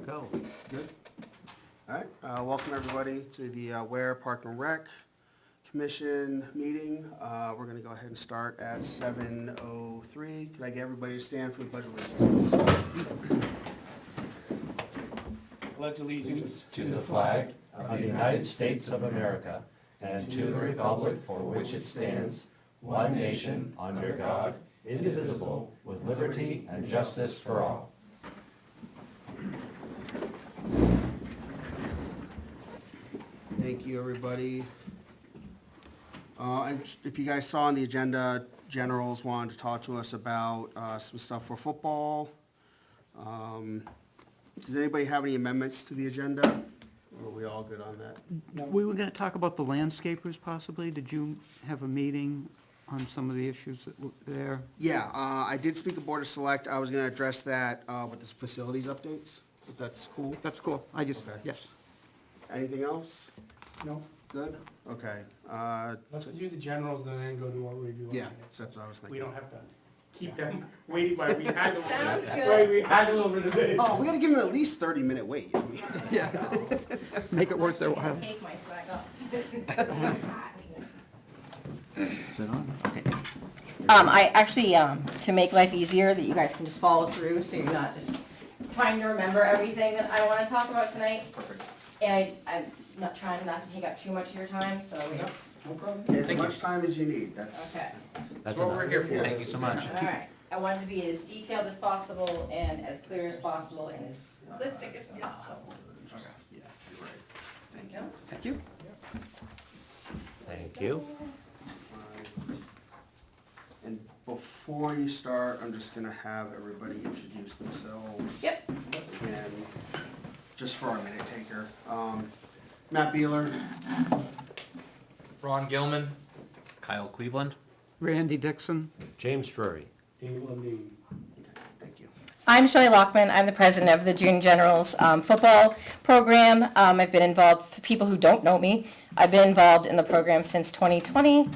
go. Good. All right, welcome everybody to the Ware Park and Rec Commission meeting. We're gonna go ahead and start at 7:03. Can I get everybody to stand for the pledge of allegiance, please? Pledge allegiance To the flag of the United States of America and to the republic for which it stands, one nation, under God, indivisible, with liberty and justice for all. Thank you, everybody. And if you guys saw on the agenda, generals wanted to talk to us about some stuff for football. Does anybody have any amendments to the agenda? Or are we all good on that? We were gonna talk about the landscapers possibly. Did you have a meeting on some of the issues that were there? Yeah, I did speak of Board of Select. I was gonna address that with the facilities updates, if that's cool. That's cool. Okay. Yes. Anything else? No, Good? Okay. let's do the generals and then go to our review. of Yeah, minutes. that's what I was We thinking. don't have to keep them waiting while we haggle. Sounds good. Right, we haggle over the minutes. Oh, we gotta give them at least 30-minute wait. Yeah. Make it worth their I'm gonna while. take my swag off. Is it on? Okay. I actually, to make life easier, that you guys can just follow through, so you're not just trying to remember everything that I wanna talk about tonight. Perfect. And I'm not trying not to take up too much of your time, so it's, No problem. As much time as you need, that's. okay. That's what we're here for. Yeah. Thank you so much. All right, I want it to be as detailed as possible and as clear as possible and as simplistic as possible. Yeah, you're right. Thank you. No? Thank you. Thank you. And before you start, I'm just gonna have everybody introduce themselves. Yep. And just for our minute taker. Matt Beeler, Ron Gilman. Kyle Cleveland. Randy Dixon. James Drury. Dave Lundin. thank you. I'm Shelley Lockman. I'm the president of the June Generals football program. I've been involved, for people who don't know me, I've been involved in the program since 2020.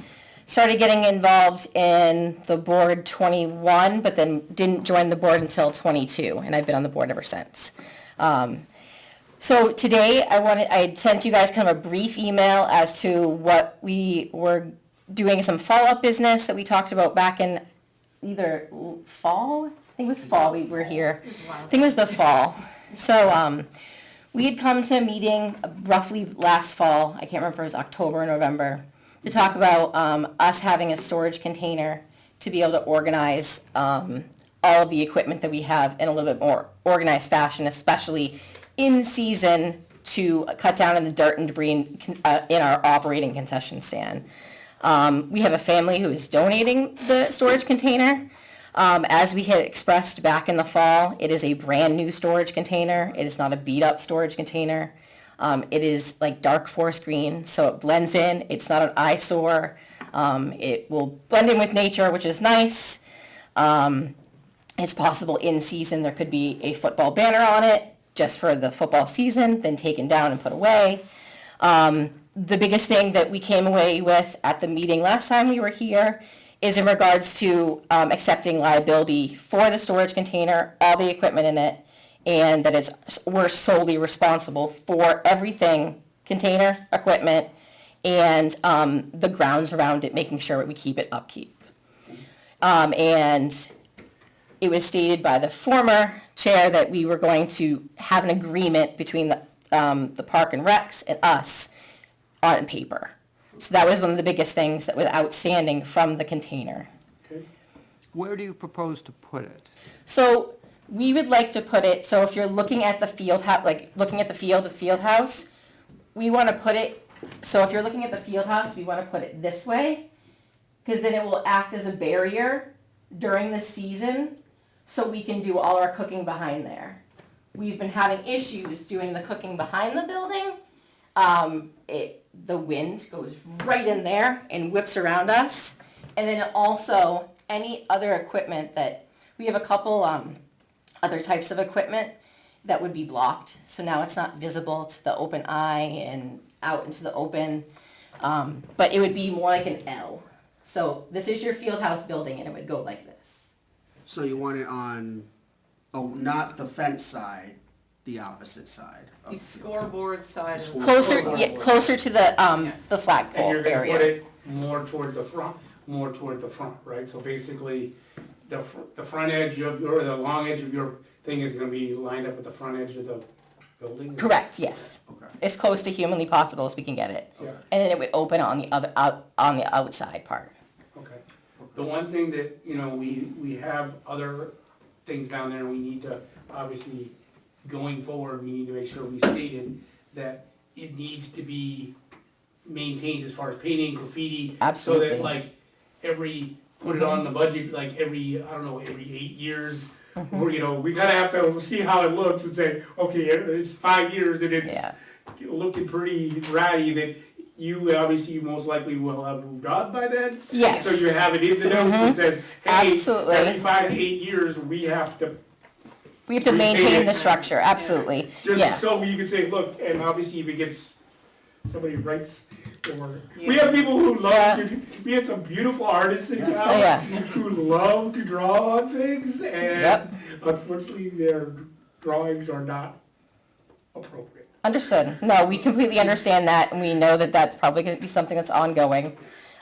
Started getting involved in the board 21, but then didn't join the board until 22, and I've been on the board ever since. So today I sent you guys kind of a brief email as to what we were doing, some follow-up business that we talked about back in either fall, I think it was fall we were here. I think it was the fall. So we had come to a meeting roughly last fall, I can't remember if it was October or November, to talk about us having a storage container to be able to organize all of the equipment that we have in a little bit more organized fashion, especially in season, to cut down on the dirt and debris in our operating concession stand. We have a family who is donating the storage container. As we had expressed back in the fall, it is a brand new storage container. It is not a beat up storage container. It is like dark forest green, so it blends in. It's not an eyesore. It will blend in with nature, which is nice. It's possible in season there could be a football banner on it just for the football season, then taken down and put away. The biggest thing that we came away with at the meeting last time we were here is in regards to accepting liability for the storage container, all the equipment in it, and that we're solely responsible for everything, container, equipment, and the grounds around it, making sure that we keep it upkeep. And it was stated by the former chair that we were going to have an agreement between the Park and Recs and us on paper. So that was one of the biggest things that was outstanding from the container. Okay. Where do you propose to put it? So we would like to put it, so if you're looking at the field house, like looking at the field house, we want to put it, so if you're looking at the field house, we want to put it this way, because then it will act as a barrier during the season, so we can do all our cooking behind there. We've been having issues doing the cooking behind the building. The wind goes right in there and whips around us. And then also any other equipment that, we have a couple other types of equipment that would be blocked. So now it's not visible to the open eye and out into the open. But it would be more like an L. So this is your field house building and it would go like this. So you want it on, oh, not the fence side, the opposite side. of The field. scoreboard side of. Closer to the And flagpole you're gonna put area. it more toward the front, right? So basically, the front edge of, or the long edge of your thing is gonna be lined up with the front edge of the building? Correct, yes. Okay. As close to humanly possible as we can get it. Yeah. And then it would open on the other, on the outside part. Okay. The one thing that, you know, we have other things down there, and we need to, obviously, going forward, we need to make sure we stated that it needs to be maintained as far as painting, graffiti. So Absolutely. that like put it on the budget, like every 8 years. Mm-hmm. Or, you know, we gotta have to see how it looks and say, okay, it's 5 years and it's Yeah. looking pretty ratty, that you most likely will have moved on by then. Yes. So you have it in the notes that says, hey, Absolutely. every 5 to 8 years, we have to, We have to Repaint maintain it. the structure, absolutely. just Yeah. so you can say, look, and obviously if it gets, somebody writes, or, we have people who love, we have some beautiful artists in Yes. town. Oh, yeah. Who love to draw on things, and Yep. unfortunately, their drawings are not appropriate. Understood. No, we completely understand that, and we know that that's probably going to be something that's ongoing.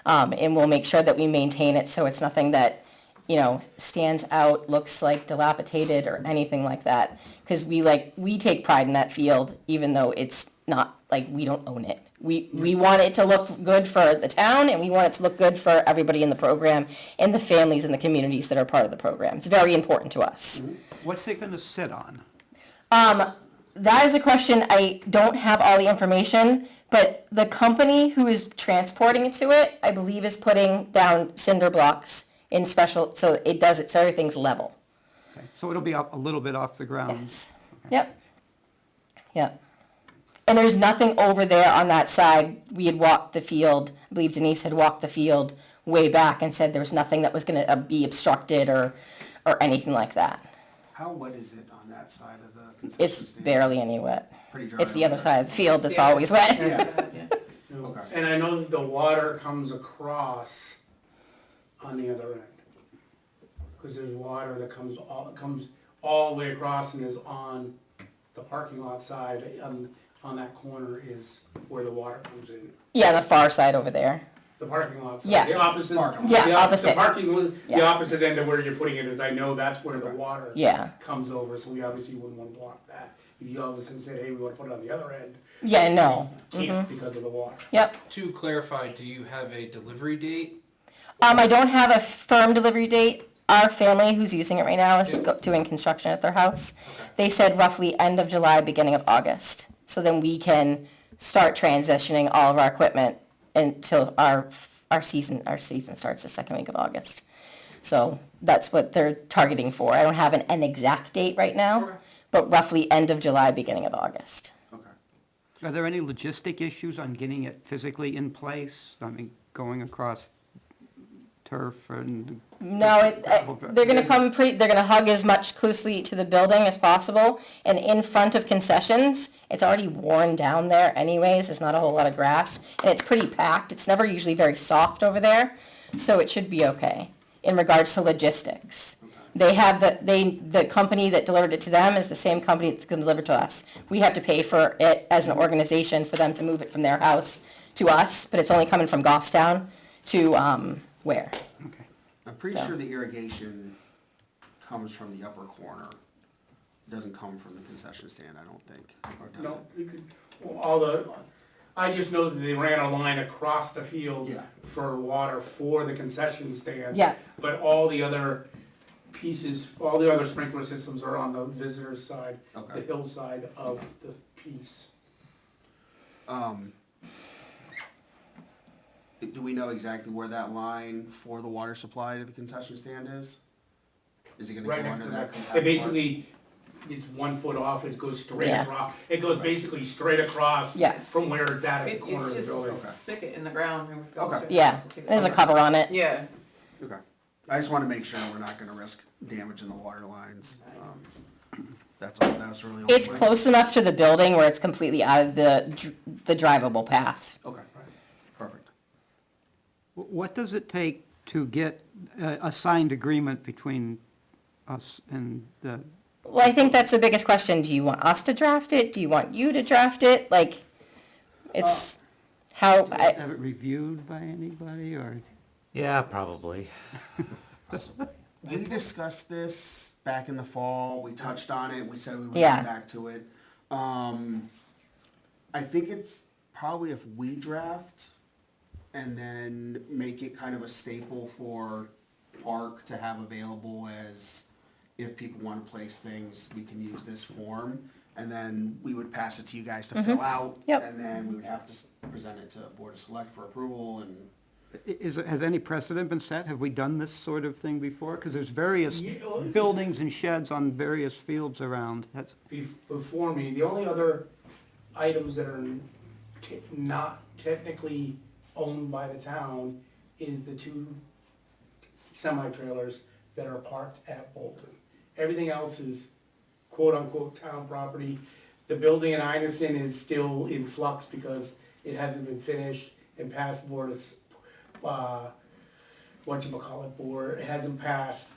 And we'll make sure that we maintain it so it's nothing that, you know, stands out, looks like dilapidated or anything like that. Because we take pride in that field, even though it's not, like, we don't own it. We want it to look good for the town, and we want it to look good for everybody in the program and the families and the communities that are part of the program. It's very important to us. What's it gonna sit on? That is a question. I don't have all the information, but the company who is transporting it to it, I believe, is putting down cinder blocks in special, so so everything's level. Okay, so it'll be up a little bit off the ground? Yes. Yep. Yep. And there's nothing over there on that side. We had walked the field, I believe Denise had walked the field way back and said there was nothing that was gonna be obstructed or anything like that. How wet is it on that side of the concession It's stand? barely any wet. Pretty dry. It's the other over side of the field that's always wet. Yeah. Okay. And I know that the water comes across on the other end. Because there's water that comes all the way across and is on the parking lot side, on that corner is where the water comes in. Yeah, the far side over there. The parking lot side. Yeah. The opposite. Parking lot. Yeah, The opposite. the Yeah. opposite end of where you're putting it is, I know that's where the water Yeah. comes over, so we obviously wouldn't want to block that. If you all of a sudden said, hey, we want to put it on the other end, Yeah, no. can't because of the water. Yep. To clarify, do you have a delivery date? I don't have a firm delivery date. Our family who's using it right now is doing construction at their house. Okay. They said roughly end of July, beginning of August. So then we can start transitioning all of our equipment until our season starts the second week of August. So that's what they're targeting for. I don't have an exact date right now, Okay. but roughly end of July, beginning of August. Okay. Are there any logistic issues on getting it physically in place? I mean, going across turf and, No, they're gonna they're gonna hug as much closely to the building as possible, and in front of concessions, it's already worn down there anyways, there's not a whole lot of grass, and it's pretty packed, it's never usually very soft over there, so it should be okay, in regards to logistics. They have the company that delivered it to them is the same company that's gonna deliver to us. We have to pay for it as an organization for them to move it from their house to us, but it's only coming from Goffstown to, where? okay. I'm pretty So. sure the irrigation comes from the upper corner. It doesn't come from the concession stand, I don't think. Or does No, it? you could, I just know that they ran a line across the field Yeah. for water for the concession stand. Yeah. But all the other pieces, all the other sprinkler systems are on the visitor's side, Okay. the hillside of the piece. Do we know exactly where that line for the water supply to the concession stand is? Is it gonna Right go next under to that that, compact it part? basically, it's 1 foot off, it goes straight Yeah. across, it goes basically straight across Yeah. from where it's at the corner It's of the just building. a spigot in the ground. and it goes Okay. straight Yeah, across the there's a field. cover on it. Yeah. Okay. I just wanna make sure we're not gonna risk damaging the water lines. That's all, that was really. the only It's thing. close enough to the building where it's completely out of the drivable path. Okay, perfect. What does it take to get a signed agreement between us and the Well, I think that's the biggest question. Do you want us to draft it? Do you want you to draft it? Like, it's how, Have it reviewed by anybody, or? Yeah, probably. We discussed this back in the fall, we touched on it, we said we would Yeah. come back to it. I think it's probably if we draft and then make it kind of a staple for Park to have available as if people want to place things, we can use this form. And then we would pass it to you guys to fill out. Yep. And then we would have to present it to Board of Select for approval and. Has any precedent been set? Have we done this sort of thing before? Because there's various Yeah. buildings and sheds on various fields around. Before me, the only other items that are not technically owned by the town is the 2 semi-trailers that are parked at Bolton. Everything else is quote-unquote town property. The building in Einison is still in flux because it hasn't been finished and passed board of, board, it hasn't passed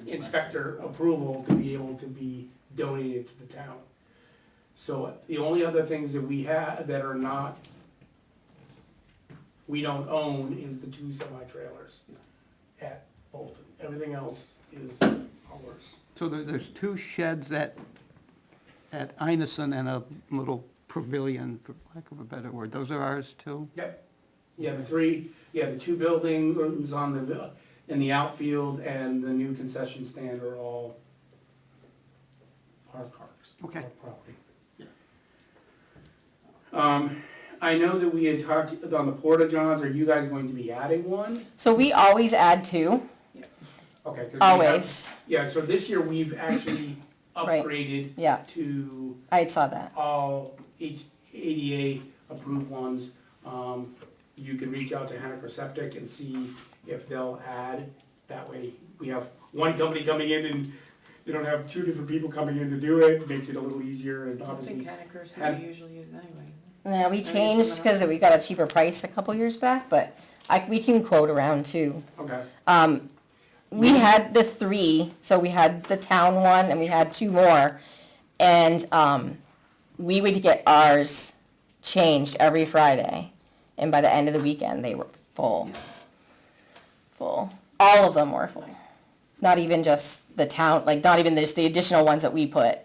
inspector approval to be able to be donated to the town. So the only other things that we have that are not, we don't own is the 2 semi-trailers at Bolton. Everything else is ours. So there's 2 sheds at Einison and a little pavilion, for lack of a better word. Those are ours too? Yep. Yeah, the 2 buildings in the outfield and the new concession stand are all our cars. Okay. Our property. I know that we had talked on the Porta-Johns, are you guys going to be adding one? so we always add 2, Okay. 'cause we have- always. Yeah, so this year we've actually Right. upgraded Yeah, to I saw that. all ADA approved ones. You can reach out to Henniker Septic and see if they'll add. That way, we have one company coming in and you don't have 2 different people coming in to do it. Makes it a little easier and I think obviously. Henniker's who Had- we usually use anyway. Yeah, we Maybe changed someone because we got a cheaper price a couple years back, but we can quote around 2. Okay, We had the 3, so we had the town one and we had 2 more. And we would get ours changed every Friday. And by the end of the weekend, they were full. Full. All of them were full. Not even just the town, like not even just the additional ones that we put.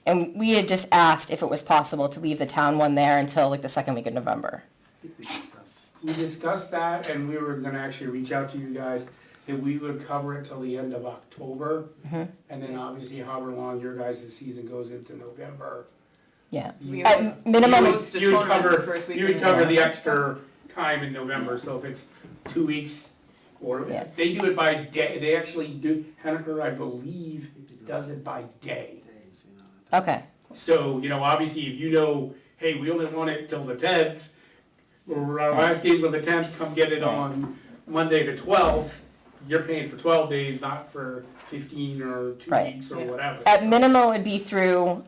And we had just asked if it was possible to leave the town one there until like the 2nd week of November. I think we discussed. we discussed that and we were gonna actually reach out to you guys that we would cover it till the end of October. And then obviously however long your guys' season goes into November. Yeah. We At always- minimum, we host a You would tournament the cover, first week you in would cover the November. extra time in November, so if it's 2 weeks, or, Yeah. they do it by day, they actually do, Henniker, I believe, does it by day. Days, you know. okay. So, obviously, if you know, hey, we only want it till the 10th, or our last game on the 10th, come get it on Monday the 12th, you're paying for 12 days, not for 15 or 2 Right. weeks or Yeah. whatever. At minimum, it would be through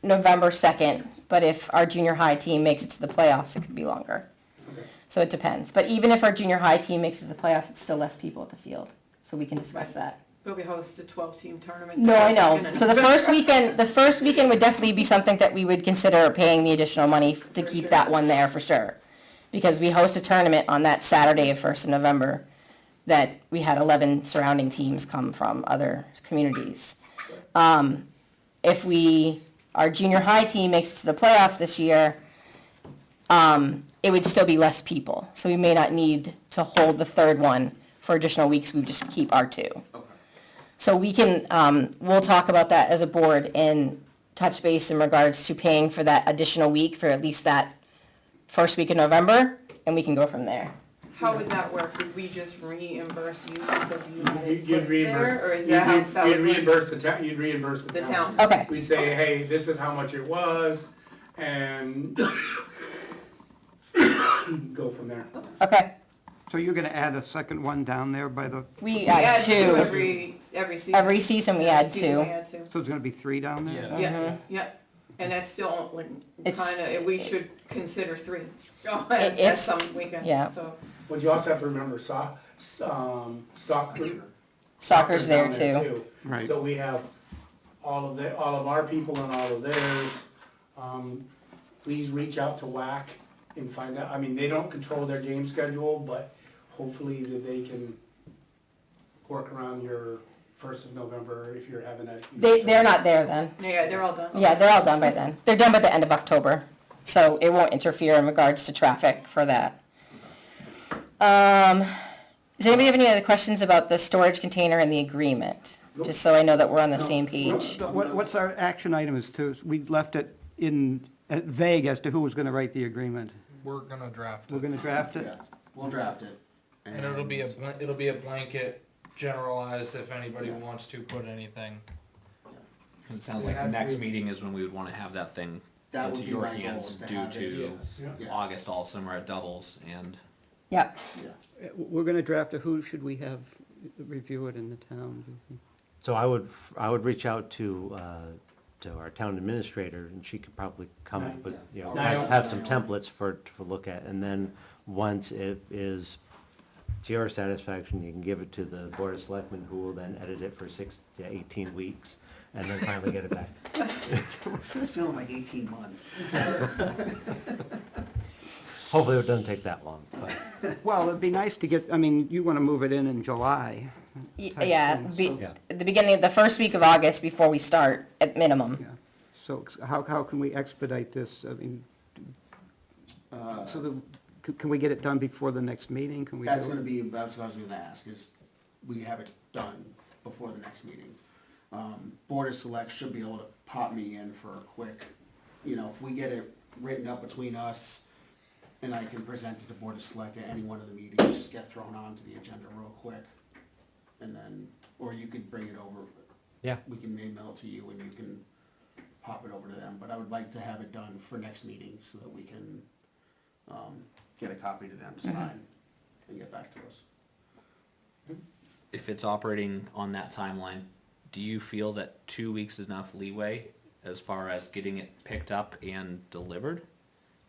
November 2nd, but if our junior high team makes it to the playoffs, it could be longer. Okay. So it depends. But even if our junior high team makes it to the playoffs, it's still less people at the field. So we can discuss that. But we host a 12-team tournament. No, I know. in So the first weekend would definitely be something that we would consider paying the additional money to For keep sure. that one there for sure. Because we host a tournament on that Saturday of 1st of November that we had 11 surrounding teams come from other communities. If our junior high team makes it to the playoffs this year, it would still be less people. So we may not need to hold the 3rd one for additional weeks. We would just keep our 2. So we can, we'll talk about that as a board and touch base in regards to paying for that additional week for at least that first week of November, and we can go from there. How would that work? Would we just reimburse you because you had it You'd put reimburse. there? Or is that how that You'd would work? reimburse the town, you'd reimburse The the town. town? Okay, We'd say, hey, this is how much it was, and go from there. okay. So you're gonna add a second one down there by the, We We add add 2 2. every season. Every season we Every add season 2. we add 2. so there's gonna be 3 down there? Yeah. Yeah, yeah, and that's still, when, It's- kinda, we should consider 3. At it's- some weekends, yeah. so. But you also have to remember soccer. Soccer's there down too. Right. So we have all of our people and all of theirs. Please reach out to WAC and find out, I mean, they don't control their game schedule, but hopefully that they can work around your 1st of November if you're having that. huge They're not there then. Yeah, they're all done. Yeah, they're all done by then. They're done by the end of October, so it won't interfere in regards to traffic for that. Does anybody have any other questions about the storage container and the agreement? Just so I know that we're on the same page. What's our action item is to, we left it vague as to who was gonna write the agreement. We're gonna draft We're it. gonna draft it? Yeah, we'll draft it. And it'll be a blanket generalized if anybody wants to put anything. It sounds It like has to next be- meeting is when we would wanna have that thing That into would be your my goal, hands is to due have it. to Yes. Yeah. August also, we're at doubles, and Yep. Yeah. We're gonna draft it, who should we have review it in the town? do you think? So I would reach out to our town administrator, and she could probably come up with, you know, Niall. have some templates to look at, and then once it is to your satisfaction, you can give it to the Board of Selectmen, who will then edit it for 6 to 18 weeks, and then finally get it back. It's feeling like 18 months. Hopefully it doesn't take that long, but. Well, it'd be nice to get, I mean, you wanna move it in July. type Yeah, thing, so- Yeah. at the beginning, the first week of August before we start, at minimum. Yeah, so how can we expedite this? I mean, so can we get it done before the next meeting? Can we? That's do it? gonna be, that's what I was gonna ask, is we have it done before the next meeting. Board of Select should be able to pop me in for a quick, you know, if we get it written up between us, and I can present it to Board of Select at any one of the meetings, just get thrown onto the agenda real quick. And then, or you could bring it over. Yeah. We can email it to you and you can pop it over to them, but I would like to have it done for next meeting so that we can, get a copy to them to sign and get back to us. if it's operating on that timeline, do you feel that 2 weeks is enough leeway as far as getting it picked up and delivered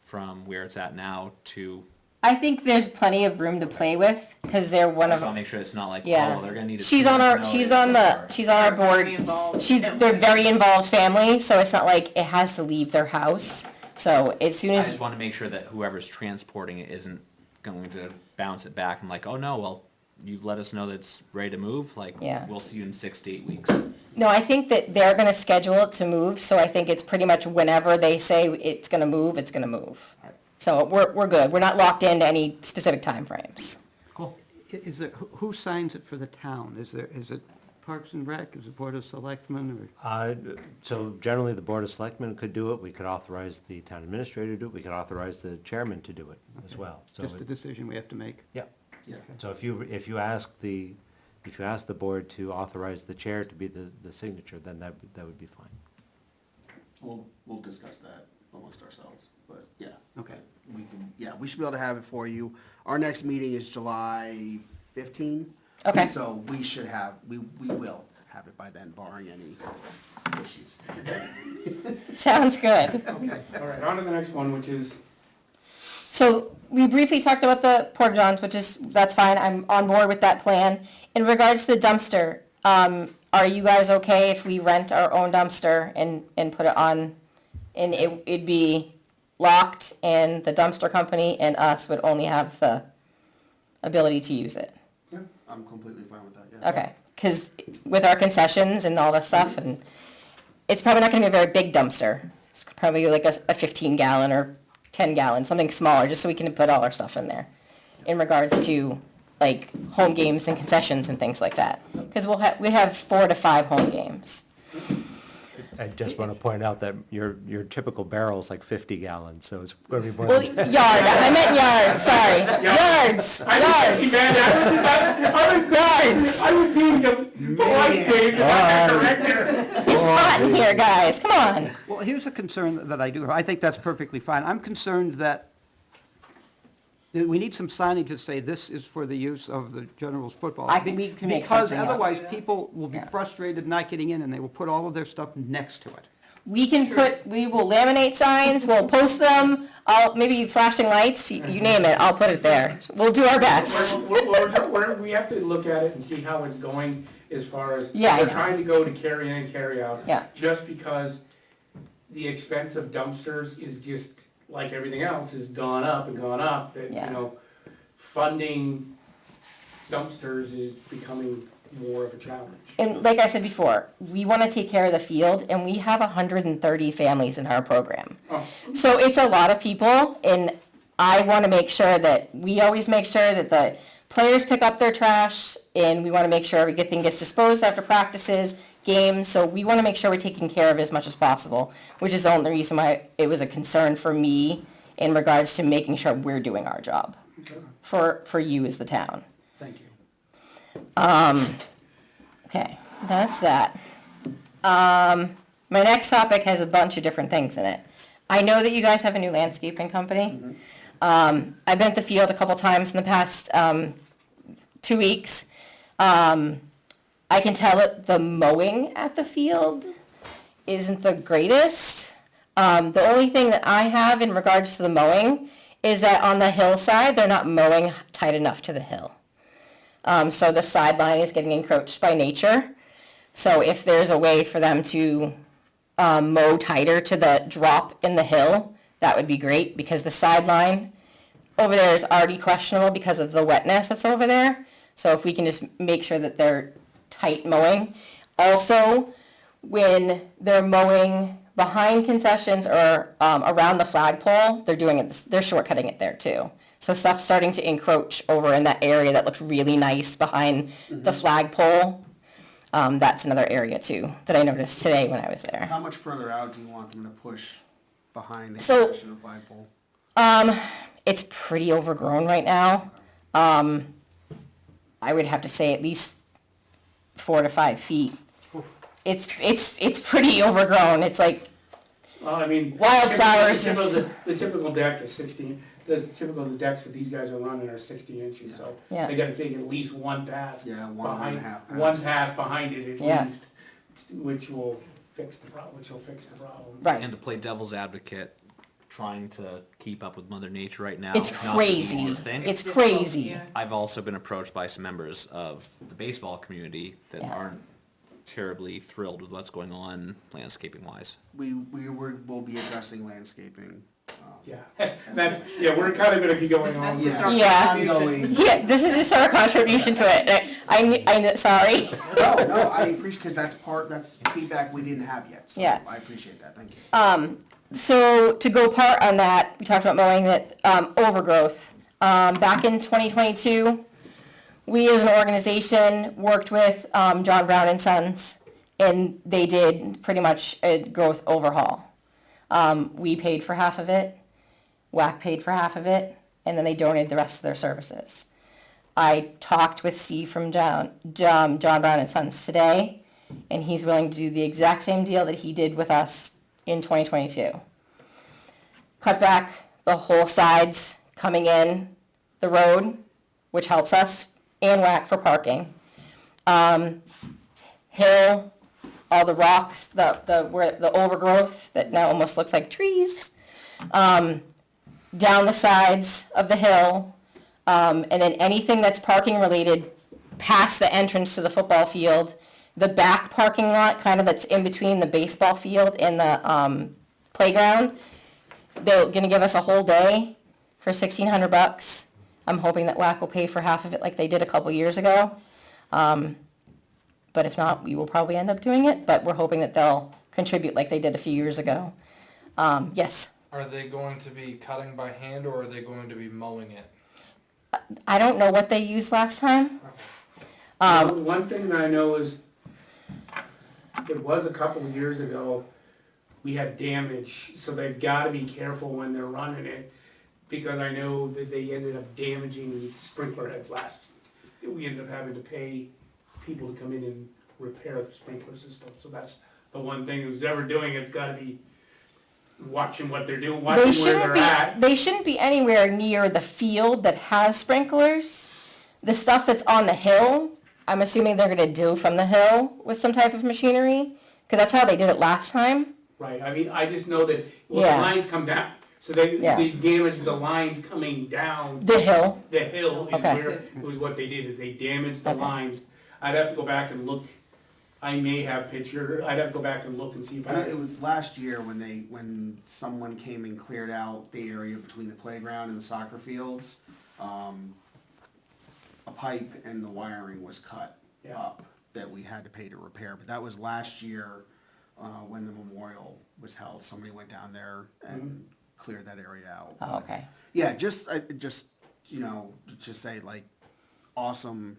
from where it's at now to? I think there's plenty of room to play with, because they're one I of, just wanna make sure it's not like, yeah. oh, they're gonna need a She's on 2 our, month she's notice, on the, or- she's on our They're board. very involved. They're very involved family, so it's not like it has to leave their house. So as soon I as, just wanna make sure that whoever's transporting it isn't going to bounce it back and like, oh no, well, you've let us know that it's ready to move, like, Yeah. we'll see you in 6 to 8 weeks. no, I think that they're gonna schedule it to move, so I think it's pretty much whenever they say it's gonna move, it's gonna move. Alright. So we're good. We're not locked into any specific timeframes. Cool. Is it, who signs it for the town? Is it Parks and Rec, is it Board of Selectmen, or? So generally, the Board of Selectmen could do it, we could authorize the town administrator to do it, we could authorize the chairman to do it as well. So Just a it- decision we have to make? Yeah, Yeah. so if you ask the board to authorize the chair to be the signature, then that would be fine. We'll discuss that amongst ourselves, but yeah. Okay. We can, yeah, we should be able to have it for you. Our next meeting is July 15. Okay. So we should have, we will have it by then, barring any issues. Sounds good. All right, on to the next one, which is, So we briefly talked about the porta johns, which is, that's fine, I'm on board with that plan. In regards to the dumpster, are you guys okay if we rent our own dumpster and put it on, and it'd be locked, and the dumpster company and us would only have the ability to use it? I'm completely fine with that, yeah. Okay, because with our concessions and all this stuff, and it's probably not gonna be a very big dumpster. It's probably like a 15 gallon or 10 gallon, something smaller, just so we can put all our stuff in there. In regards to like home games and concessions and things like that. Because we have 4 to 5 home games. I just want to point out that your typical barrel is like 50 gallons, so it's going to be more Well, than. yard, I meant yards, sorry. Yards, yards, yards. I was being polite, Dave, corrected. It's hot in here, guys, come on. Well, here's a concern that I do have. I think that's perfectly fine. I'm concerned that we need some signage to say this is for the use of the General's football. We can make Because something up. otherwise, people will be Yeah. frustrated not getting in, and they will put all of their stuff next to it. We will laminate signs, we'll post them, maybe flashing lights, you name it, I'll put it there. We'll do our best. We have to look at it and see how it's going. as far as, Yeah, I they're know. trying to go to carry in, carry out. Yeah. Just because the expense of dumpsters is just, like everything else, has gone up and gone up, that, Yeah. you know, funding dumpsters is becoming more of a challenge. And like I said before, we want to take care of the field, and we have 130 families in our program. Oh. So it's a lot of people, and I want to make sure that, we always make sure that the players pick up their trash, and we want to make sure everything gets disposed after practices, games, so we want to make sure we're taking care of it as much as possible, which is the only reason why it was a concern for me in regards to making sure we're doing our job Okay. for you as the town. Thank you. Okay, that's that. My next topic has a bunch of different things in it. I know that you guys have a new landscaping company. I've been at the field a couple times in the past 2 weeks. I can tell that the mowing at the field isn't the greatest. The only thing that I have in regards to the mowing is that on the hillside, they're not mowing tight enough to the hill. So the sideline is getting encroached by nature. So if there's a way for them to mow tighter to the drop in the hill, that would be great, because the sideline over there is already questionable because of the wetness that's over there. So if we can just make sure that they're tight mowing. Also, when they're mowing behind concessions or around the flagpole, they're shortcutting it there too. So stuff's starting to encroach over in that area that looks really nice behind the flagpole. That's another area too that I noticed today when I was there. How much further out do you want them to push behind the So- concession of flagpole? It's pretty overgrown right now. I would have to say at least 4 to 5 feet. It's pretty overgrown. It's like, Well, I mean. Wildflowers. The typical deck is 16, the decks that these guys are running are 60 inches, so Yeah. they gotta take at least one pass. Yeah, one and a behind- half pass. One pass behind it at Yeah. least, which will fix the problem, right. And to play devil's advocate, trying to keep up with Mother Nature right now. It's not the crazy. easiest thing. It's crazy. Yeah. I've also been approached by some members of the baseball community that Yeah. aren't terribly thrilled with what's going on landscaping wise. We'll be addressing landscaping. Yeah, we're kind of gonna be going on. That's with just that. our Yeah. contribution. Yeah, this is just our contribution to it. Sorry. No, I appreciate, because that's feedback we didn't have yet, so Yeah. I appreciate that, thank you. So to go part on that, we talked about mowing, that overgrowth. Back in 2022, we as an organization worked with John Brown and Sons, and they did pretty much a growth overhaul. We paid for half of it, WAC paid for half of it, and then they donated the rest of their services. I talked with Steve from John Brown and Sons today, and he's willing to do the exact same deal that he did with us in 2022. Cut back the whole sides coming in the road, which helps us, and WAC for parking. Hill, all the rocks, the overgrowth that now almost looks like trees. Down the sides of the hill, and then anything that's parking related past the entrance to the football field, the back parking lot, kind of that's in between the baseball field and the playground. They're gonna give us a whole day for $1,600. I'm hoping that WAC will pay for half of it like they did a couple years ago. But if not, we will probably end up doing it, but we're hoping that they'll contribute like they did a few years ago. Yes, Are they going to be cutting by hand or are they going to be mowing it? I don't know what they used last time. One thing that I know is, it was a couple of years ago, we had damage, so they've gotta be careful when they're running it, because I know that they ended up damaging sprinkler heads last year. We ended up having to pay people to come in and repair the sprinkler system, so that's the one thing who's ever doing it's gotta be watching what they're doing, They watching where shouldn't they're be, at. they shouldn't be anywhere near the field that has sprinklers. The stuff that's on the hill, I'm assuming they're gonna do from the hill with some type of machinery, cause that's how they did it last time. Right, I mean, I just know that, well, Yeah. the lines come down, so they Yeah. damaged the lines coming down The hill, the hill is Okay. where, was what they did, is they damaged the Okay. lines. I'd have to go back and look, I may have I'd have to go back and look and see if I know I, it was last year when someone came and cleared out the area between the playground and the soccer fields, a pipe and the wiring was cut Yeah. up that we had to pay to repair, but that was last year, when the memorial was held, somebody went down there and cleared that area out. Oh, okay. Yeah, just, you know, just say like, awesome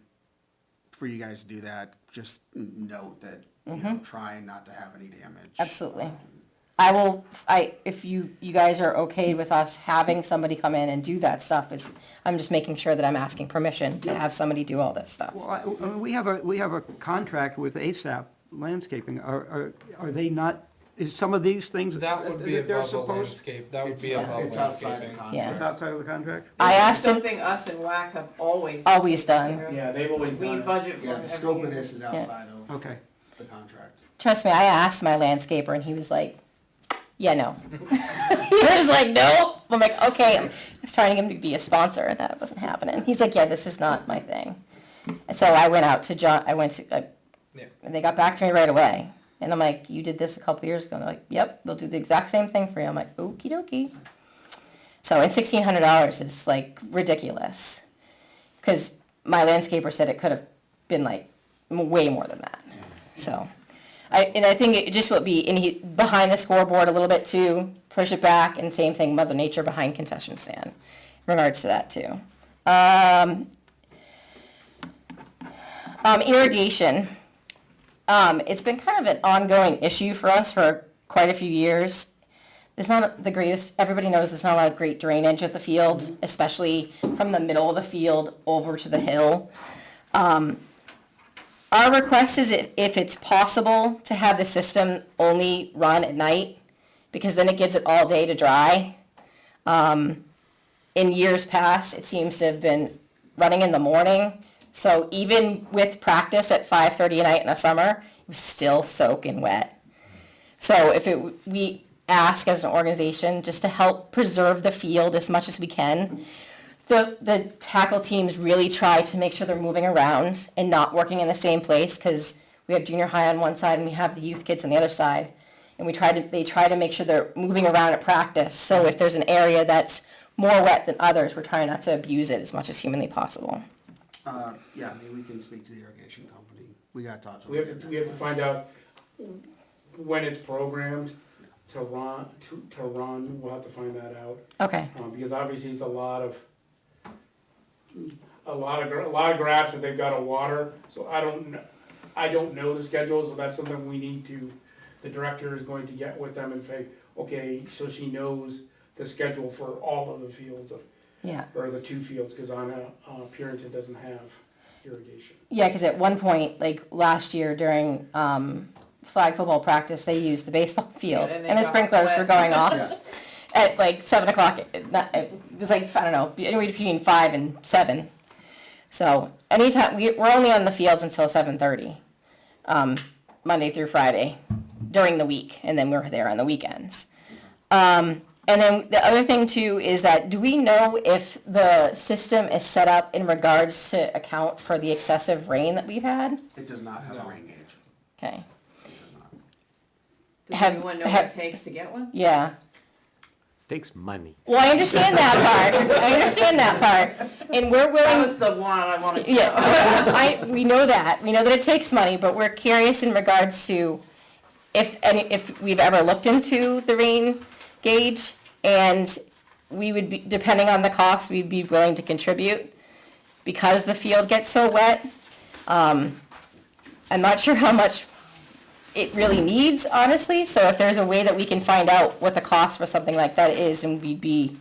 for you guys to do that, just note that, you know, trying not to have any damage. Absolutely. If you guys are okay with us having somebody come in and do that stuff, I'm just making sure that I'm asking permission to have somebody do all this stuff. Well, I mean, we have a contract with ASAP Landscaping. Are they not, is some of these things? That would be they're above the supposed- landscape, that would It's, be above it's outside the landscaping. contract. Yeah. It's outside of the contract? I asked him, Something us and WAC have always. always done. yeah, they've always We done it. budget for Yeah, it the scope of every year. this is outside of Okay. the contract. Trust me, I asked my landscaper and he was like, yeah, no. He was like, no. I'm like, okay. I was trying to get him to be a sponsor and that wasn't happening. He's like, yeah, this is not my thing. And so I went out to John, Yeah. and they got back to me right away. And I'm like, you did this a couple years ago. And they're like, yep, we'll do the exact same thing for you. I'm like, okie dokie. So, and $1,600 is like ridiculous. Because my landscaper said it could have been like way more than that. So, I think it just will be behind the scoreboard a little bit too, push it back, and same thing, Mother Nature behind concession stand, in regards to that too. Irrigation. It's been kind of an ongoing issue for us for quite a few years. It's not the greatest, everybody knows it's not a lot of great drainage at the field, especially from the middle of the field over to the hill. Our request is if it's possible to have the system only run at night, because then it gives it all day to dry. In years past, it seems to have been running in the morning. So even with practice at 5:30 at night in the summer, it was still soaking wet. So we ask as an organization just to help preserve the field as much as we can. The tackle teams really try to make sure they're moving around and not working in the same place, because we have junior high on one side and we have the youth kids on the other side. And they try to make sure they're moving around at practice. So if there's an area that's more wet than others, we're trying not to abuse it as much as humanly possible. Yeah, I mean, we can speak to the irrigation company. We gotta talk to them. We have to find out when it's programmed to run, we'll have to find that out. Okay, Because obviously it's a lot of grass that they've gotta water, so I don't know the schedule, so that's something we need to, the director is going to get with them and say, okay, so she knows the schedule for all of the fields yeah. or the two fields, cause on Purinton doesn't have irrigation. Yeah, because at one point, like last year during flag football practice, they used the baseball field, Yeah, and they and the got sprinklers wet. were going off Yeah. at like 7 o'clock. It was like, I don't know, anywhere between 5 and 7. So anytime, we're only on the fields until 7:30, Monday through Friday during the week, and then we're there on the weekends. And then the other thing too is that, do we know if the system is set up in regards to account for the excessive rain that we've had? It does not have a No. rain gauge. Okay, It does not. Does Have- anyone know what have- it takes to get one? yeah. Takes money. Well, I understand that part. I understand that part. And we're That willing, was the one I wanted to know. yeah, we know that. We know that it takes money, but we're curious in regards to if we've ever looked into the rain gauge, and we would be, depending on the cost, we'd be willing to contribute because the field gets so wet. I'm not sure how much it really needs, honestly, so if there's a way that we can find out what the cost for something like that is, and we'd be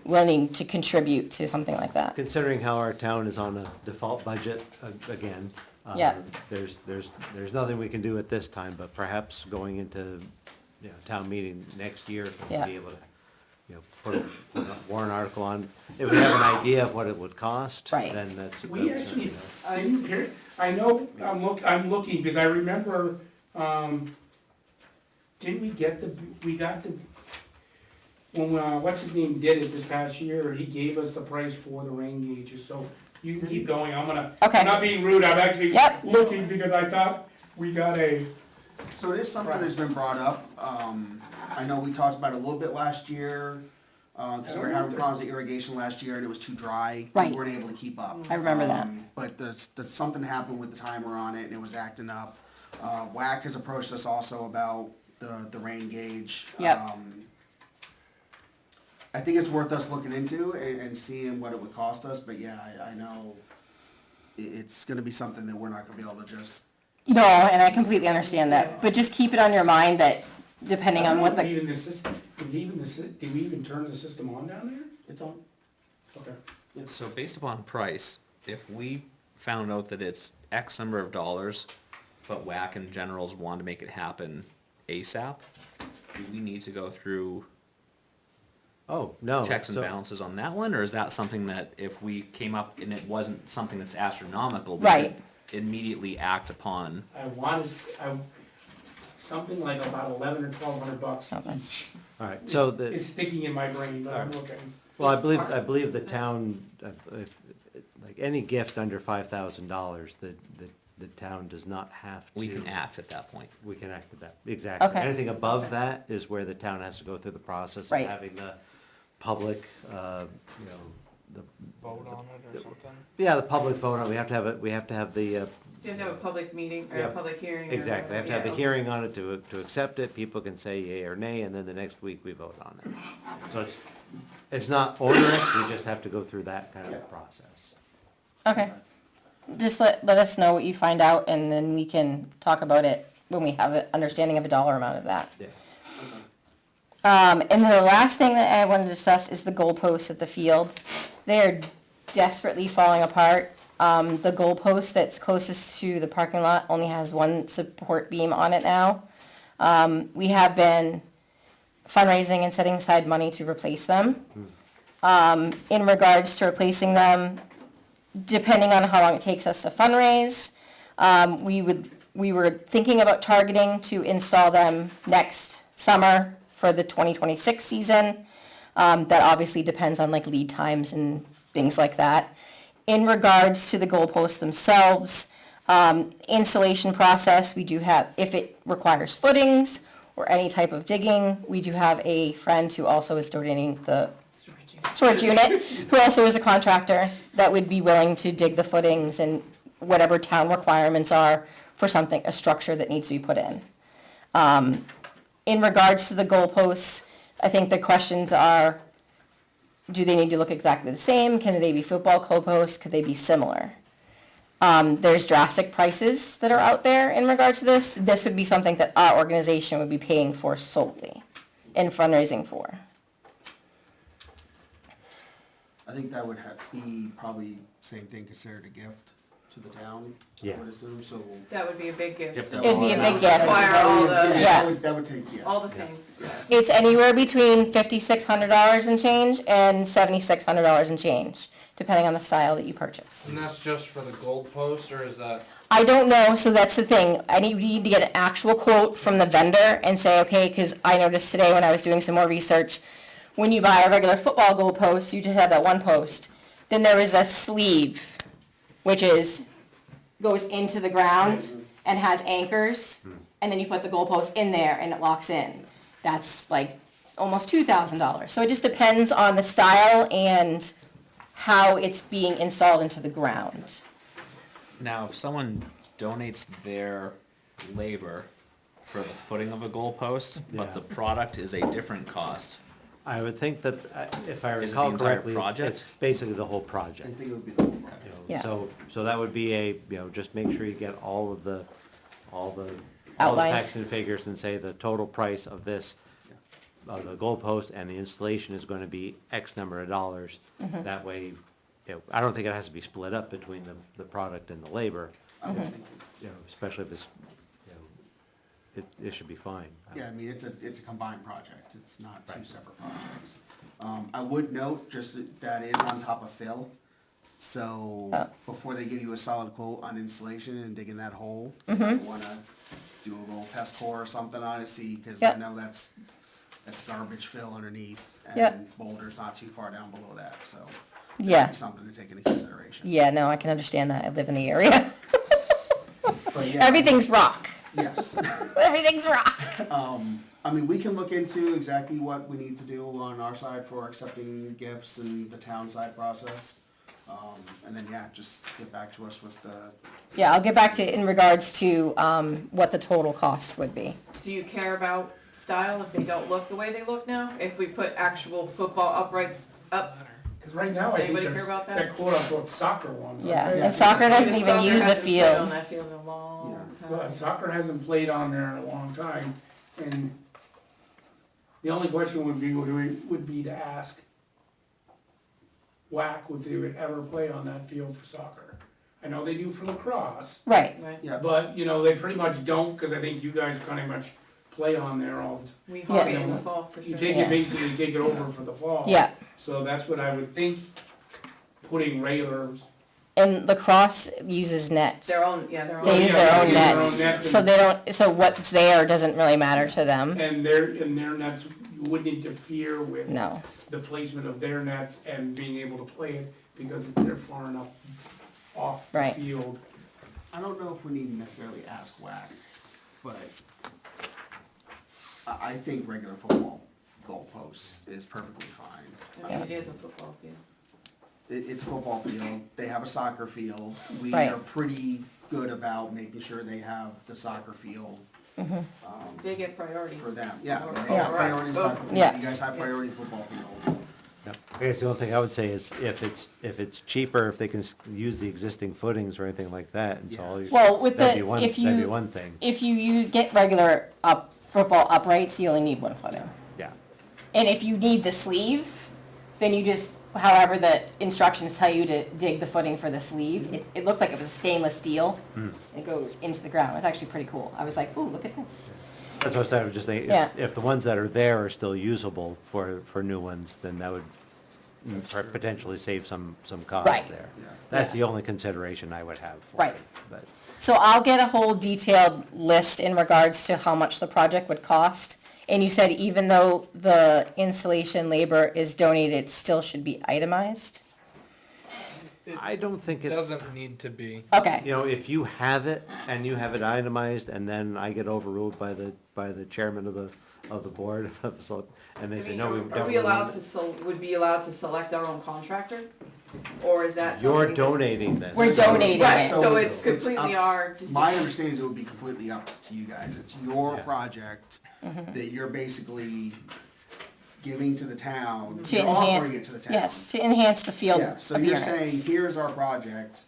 willing to contribute to something like that. Considering how our town is on a default budget, again, Yeah. there's nothing we can do at this time, but perhaps going into, town meeting next year, we'll Yeah. be able to, put a warrant article on. If we have an idea of what it would cost, Right. then that's. We that's, actually, didn't hear, I know, I'm looking, because I remember, didn't we get when, what's his name did it this past year, he gave us the price for the rain gauges, so You can keep going, Okay. I'm not being rude, I'm actually Yep. looking because I thought we got a, So it is something that's been brought up. I know we talked about it a little bit last year, because we were having problems with irrigation last year and it was too dry. Right. We weren't able to keep up. I remember that. But something happened with the timer on it and it was acting up. WAC has approached us also about the rain gauge. Yep. I think it's worth us looking into and seeing what it would cost us, but yeah, I know it's gonna be something that we're not gonna be able to just. No, and I completely understand that, but just keep it on your mind that depending on what the, even the system, did we even turn the system on down there? It's on. Okay. So based upon price, if we found out that it's X number of dollars, but WAC and generals want to make it happen ASAP, do we need to go through Oh, no. checks and so- balances on that one, or is that something that if we came up and it wasn't something that's astronomical, we Right. could immediately act upon? I want to, something like about 11 or 1,200 bucks Something. each All right, so the. is sticking in my brain, but I'm looking. Well, I believe the town, like any gift under $5,000, the town does not have to. We can act at that point. We can act with that, exactly. Okay. Anything above that is where the town has to go through the process of Right. having the public, you know, the. Vote on it or something? Yeah, the public vote on it, we have to have it, we have to have the, You have to have a public meeting, or Yeah. a public hearing. or exactly, we have to have the yeah. hearing on it to accept it, people can say yea or nay, and then the next week we vote on it. So it's not onerous, we just have to go through that kind of a process. okay. Just let us know what you find out and then we can talk about it when we have an understanding of a dollar amount of that. Yeah. And then the last thing that I wanted to discuss is the goalposts at the field. They are desperately falling apart. The goalpost that's closest to the parking lot only has one support beam on it now. We have been fundraising and setting aside money to replace them. In regards to replacing them, depending on how long it takes us to fundraise, we were thinking about targeting to install them next summer for the 2026 season. That obviously depends on like lead times and things like that. In regards to the goalposts themselves, installation process, we do have, if it requires footings or any type of digging, we do have a friend who also is donating the storage unit, who also is a contractor that would be willing to dig the footings and whatever town requirements are for something, a structure that needs to be put in. In regards to the goalposts, I think the questions are, do they need to look exactly the same? Can they be football goalposts? Could they be similar? There's drastic prices that are out there in regard to this. This would be something that our organization would be paying for solely and fundraising for. I think that would be probably same thing considered a gift to the town. Yeah. I would assume, so. That would be a big gift. If that It'd be would- a big gift. Require all the, Yeah. That would take, yeah. all the things. It's anywhere between $5,600 and change and $7,600 and change, depending on the style that you purchase. And that's just for the gold post, or is that, I don't know, so that's the thing. I need to get an actual quote from the vendor and say, okay, because I noticed today when I was doing some more research, when you buy a regular football goal post, you just have that one post. Then there is a sleeve, which goes into the ground and has anchors, and then you put the goal post in there and it locks in. That's like almost $2,000. So it just depends on the style and how it's being installed into the ground. Now, if someone donates their labor for the footing of a goalpost, but Yeah. the product is a different cost, I would think that, if I Is it the recall entire correctly, project? it's basically the whole I project. think it would be the whole project. You know, Yeah. So that would be just make sure you get all the Outlined. facts and figures and say the total price of this, of the goalpost and the installation is gonna be X number of dollars. Mm-hmm. That way, I don't think it has to be split up between the product and the labor, especially if it's, it should be fine. Yeah, I mean, it's a combined project, it's not two separate projects. I would note just that is on top of fill, so before they give you a solid quote on installation and digging that hole, you might wanna do a little test core or something on it, see, cause I Yep. know that's garbage fill underneath, Yep. and boulder's not too far down below that, so. Yeah. be something to take into consideration. Yeah, no, I can understand that. I live in the area. But yeah, Everything's rock. Yes. Everything's rock. I mean, we can look into exactly what we need to do on our side for accepting gifts and the town side process. And then, yeah, just get back to us with the, Yeah, I'll get back to you in regards to what the total cost would be. Do you care about style if they don't look the way they look now? If we put actual football uprights up? Cause right now, I Does think anybody there's care about that? that quote unquote soccer ones. Yeah, aren't they? and soccer doesn't even Soccer use the hasn't played on fields. that field in a long Well, time. soccer hasn't played on there in a long time, and the only question would be to ask WAC would they would ever play on that field for soccer. I know they do for lacrosse, Right, Right, yeah. but, you know, they pretty much don't, cause I think you guys kinda much play on there all the time. we hobby Yeah. in the fall for You sure. take Yeah. it, basically take it over for the fall. yeah. So that's what I would think, putting regular, And lacrosse uses nets. Their own, yeah, their own. They use yeah, their they own use their own nets, nets so and- they don't, so what's there doesn't really matter to them. and their nets, you wouldn't interfere with No, the placement of their nets and being able to play it because they're far enough off the Right. field. I don't know if we need to necessarily ask WAC, but I think regular football goalposts is perfectly fine. I mean, it is a football field. It's a football field, they have a soccer field, we Right. are pretty good about making sure they have the soccer field, They get priority. for them, yeah. Or- They Yeah. have priority or- soccer field, Yeah. you guys have priority football field. Yeah. I guess the only thing I would say is if it's cheaper, if they can use the existing footings or anything like that, and so all you. well, with that'd be the, one- if That'd be you, one thing, if you get regular football uprights, you only need one footing. yeah. And if you need the sleeve, then you just, however the instructions tell you to dig the footing for the sleeve, it looked like it was stainless steel. It goes into the ground. It was actually pretty cool. I was like, ooh, look at this. That's what I said, I was just thinking, Yeah. if the ones that are there are still usable for new ones, then that would potentially save some cost Right. there. Yeah. That's the only consideration I would have for Right. it, but. So I'll get a whole detailed list in regards to how much the project would cost. And you said even though the installation labor is donated, it still should be itemized? I don't think It it, doesn't need to be. Okay, you know, if you have it and you have it itemized and then I get overruled by the chairman of the board, of the select- and they I say, mean, no, we are don't. we allowed to, would be allowed to select our own contractor? Or is that something? You're that- donating this. we're donating Right, it. so it's It's completely up- our decision. My understanding is it would be completely up to you guys, it's your Yeah. project Mm-hmm. that you're basically giving to the town, To you're enhance- offering it to the town. Yes, to enhance the field Yeah, so you're saying, appearance. here's our project,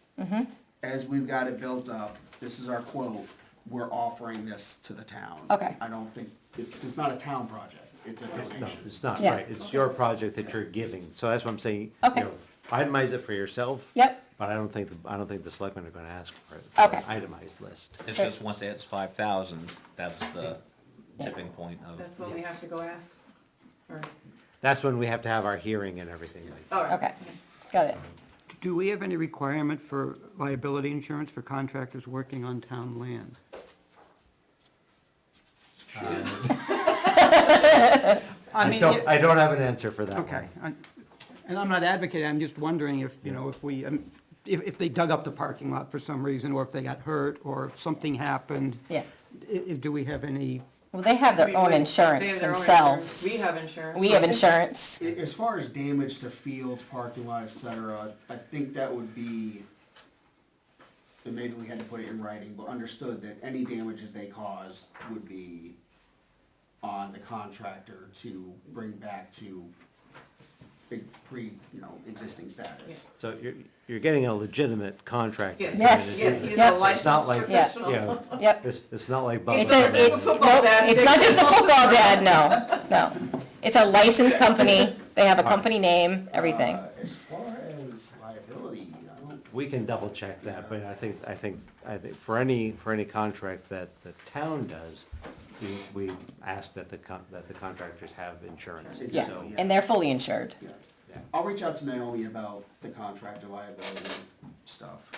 as we've got it built up, this is our quote, we're offering this to the town. Okay. I don't think, it's not a town project, it's a No, donation. it's not, Yeah. right, it's your project that you're giving, so that's what I'm saying, Okay. you know, itemize it for yourself. Yep. But I don't think the selectmen are gonna ask for it, Okay. an itemized list. It's just once it hits 5,000, that's the tipping point of. That's when we have to go ask? Or, That's when we have to have our hearing and everything like. all right. Okay, got it. Do we have any requirement for liability insurance for contractors working on town land? I don't have an answer for that one. Okay, and I'm not advocating, I'm just wondering if, you know, if we, if they dug up the parking lot for some reason, or if they got hurt, or if something happened. Yeah. Do we have any, Well, they have their We- own they insurance have their own themselves. insurance. We have insurance. We have insurance. As far as damage to fields, parking lot, et cetera, I think that would be, and maybe we had to put it in writing, but understood that any damages they caused would be on the contractor to bring back to existing status. So you're getting a legitimate contract. Yes, Yes. yes, he's Yep. a It's not licensed like, professional. you know, Yep. it's not like. It's Butler. a, Football dad. it's not just a football dad, no. It's a licensed company. They have a company name, everything. As far as liability, I don't, We can double check that, but I think for any contract that the town does, we ask that the contractors have insurance. Yeah, So, and they're fully insured. yeah. yeah. I'll reach out to Naomi about the contractor liability stuff.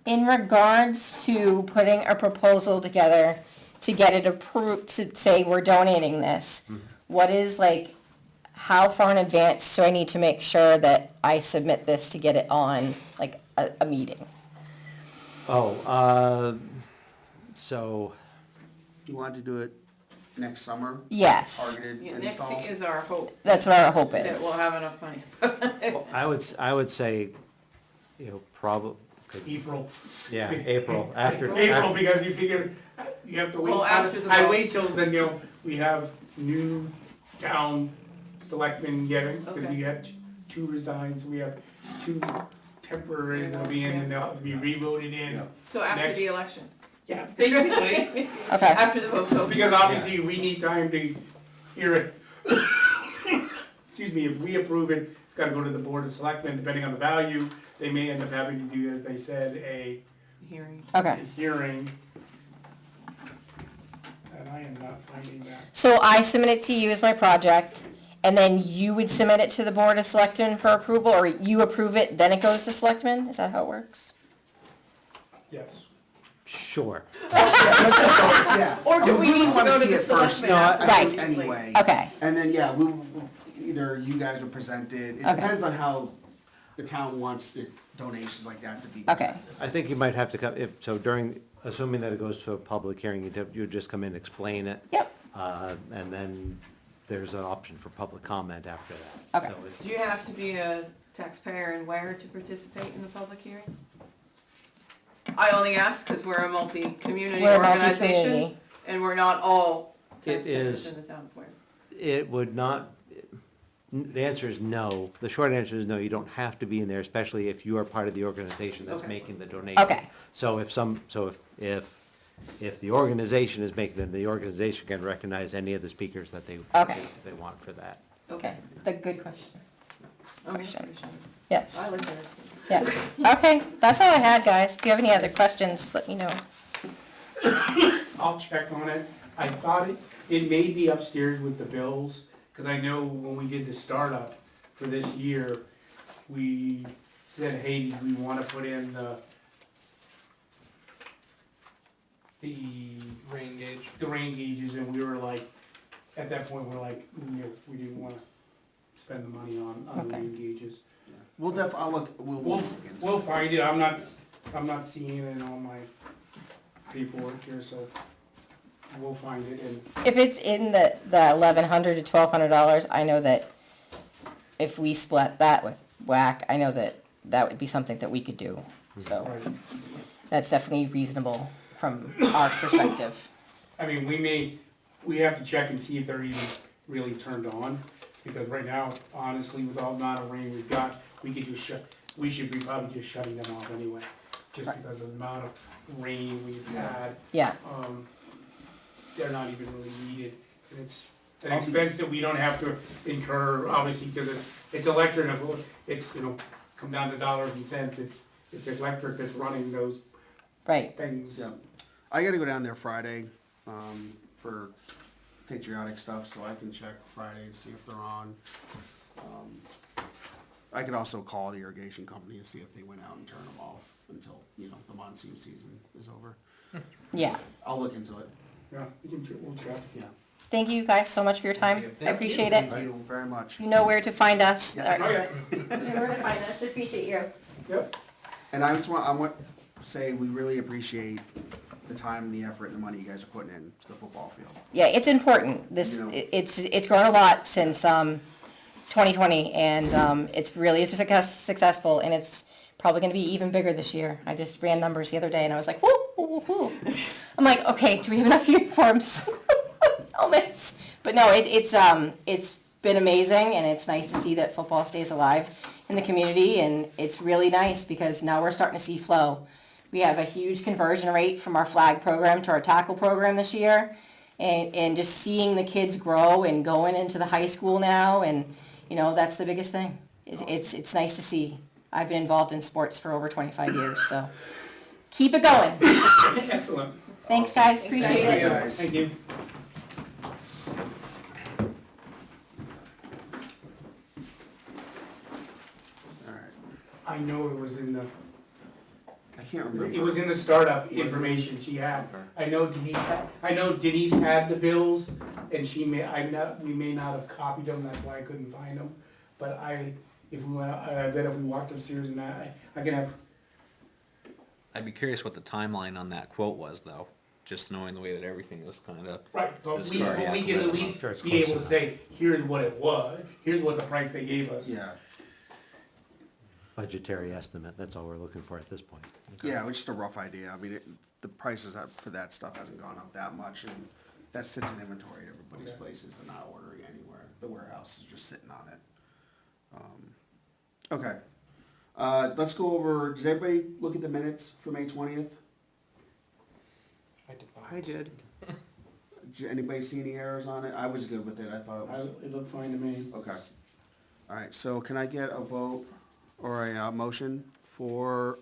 In regards to putting a proposal together to get it approved, to say we're donating this, what is like, how far in advance do I need to make sure that I submit this to get it on, like, a meeting? So, You want to do it next summer? Yes, Targeted Yeah, install? next is our hope, that's what our hope that is. we'll have enough money. I would say, probably, April. yeah, April, after. April, because you figure, you have to wait. Well, after the I vote. wait till then, we have new town selectmen getting, because Okay. we had two resigns, we have two temporaries that'll be in, and they'll have to be re-voted in. So after Next. the election, Yeah, basically, Okay, after the vote's over. because obviously we need time to hear it. Excuse me, if we approve it, it's gotta go to the board of selectmen, depending on the value, they may end up having to do, as they said, a Hearing. okay. hearing. And I am not finding that. So I submit it to you as my project, and then you would submit it to the Board of Selectmen for approval, or you approve it, then it goes to Selectmen? Is that how it works? Yes. Sure. Yeah. Or do we really need to wanna go to see the it first, selectmen I Right. think, anyway. Okay, And then, yeah, either you guys will present it, it Okay. depends on how the town wants the donations like that to be okay, presented. I think you might have to come, assuming that it goes to a public hearing, you'd just come in, explain it. yep, And then there's an option for public comment after that. Okay. So it's- Do you have to be a taxpayer in Ware to participate in the public hearing? I only ask because we're a multi-community we're a organization, multi-community. and we're not all It taxpayers is- in the town of Ware. It would not, the answer is no. The short answer is no, you don't have to be in there, especially if you are part of the organization that's Okay. making the donation. Okay. So if the organization is making them, the organization can recognize any of the speakers that they want for that. Okay, the good question, Okay, Question. appreciate it. yes. I like that. Yeah, okay, that's all I had, guys. If you have any other questions, let me know. I'll check on it. I thought it may be upstairs with the bills, because I know when we did the startup for this year, we said, hey, do we want to put in the Rain gauge. rain gauges, and we were like, at that point, we're like, we didn't want to spend the money on the Okay. rain gauges. I'll look, we'll We'll, look into it. we'll find it. I'm not seeing it in all my paperwork here, so we'll find it, and If it's in the $1,100 to $1,200, I know that if we split that with WAC, I know that that would be something that we could do. So right. that's definitely reasonable from our perspective. I mean, we have to check and see if they're even really turned on, because right now, honestly, with all the amount of rain we've got, we should be probably just shutting them off anyway, just Right. because of the amount of rain we've had. Yeah, They're not even really needed, and it's an expense that we don't have to incur, obviously, because it's electric, it's, come down to dollars and cents, it's electric that's running those right. things. Yeah. I gotta go down there Friday, for patriotic stuff, so I can check Friday and see if they're on. I could also call the irrigation company and see if they went out and turned them off until, the monsoon season is over. Yeah. I'll look into it, Yeah, we'll check. yeah. Thank you guys so much for your time. I appreciate it. Thank you very much. You know where to find us. Yeah. Oh, yeah, You know where to find us. Appreciate you. yep. And I want to say, we really appreciate the time and the effort and the money you guys are putting in to the football field. Yeah, it's important. This, You know. it's grown a lot since 2020, and it's really successful, and it's probably going to be even bigger this year. I just ran numbers the other day, and I was like, whoo, whoo, whoo. I'm like, okay, do we have enough uniforms? Helmets. But no, it's been amazing, and it's nice to see that football stays alive in the community, and it's really nice because now we're starting to see flow. We have a huge conversion rate from our flag program to our tackle program this year, and just seeing the kids grow and going into the high school now, and that's the biggest thing. It's nice to see. I've been involved in sports for over 25 years, so keep it going. Excellent. Thanks, guys. Appreciate Thank you, it. guys. Thank you. All right. I know it was in the, I can't remember. it was in the startup information she had. Okay. I know Denise had the bills, and we may not have copied them, that's why I couldn't find them. But I bet if we walked upstairs and I can have, I'd be curious what the timeline on that quote was, though, just knowing the way that everything is kinda. right, but This we car, yeah, can at I'm least sure it's be close able to enough. say, here's what it was, here's what the price they gave us. Yeah, Budgetary estimate, that's all we're looking for at this point. yeah, it's just a rough idea. I mean, the prices for that stuff hasn't gone up that much, and that sits in inventory at everybody's Okay. places and not ordering anywhere. The warehouse is just sitting on it. Okay. Let's go over, does everybody look at the minutes for May 20th? I did. Anybody see any errors on it? I was good with it, I thought it was. It looked fine to me. Okay. All right, so can I get a vote or a motion for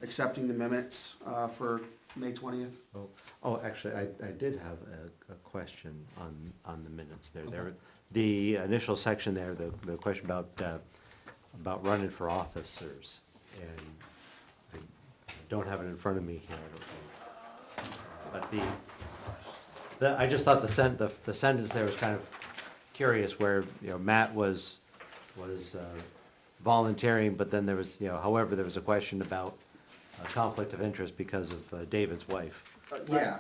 accepting the minutes for May 20th? Oh, actually, I did have a question on the minutes there. The initial section there, the question about running for officers, and I don't have it in front of me here, I don't think. But I just thought the sentence there was kind of curious, where, you know, Matt was volunteering, but then there was, you know, however, there was a question about conflict of interest because of David's wife. Yeah,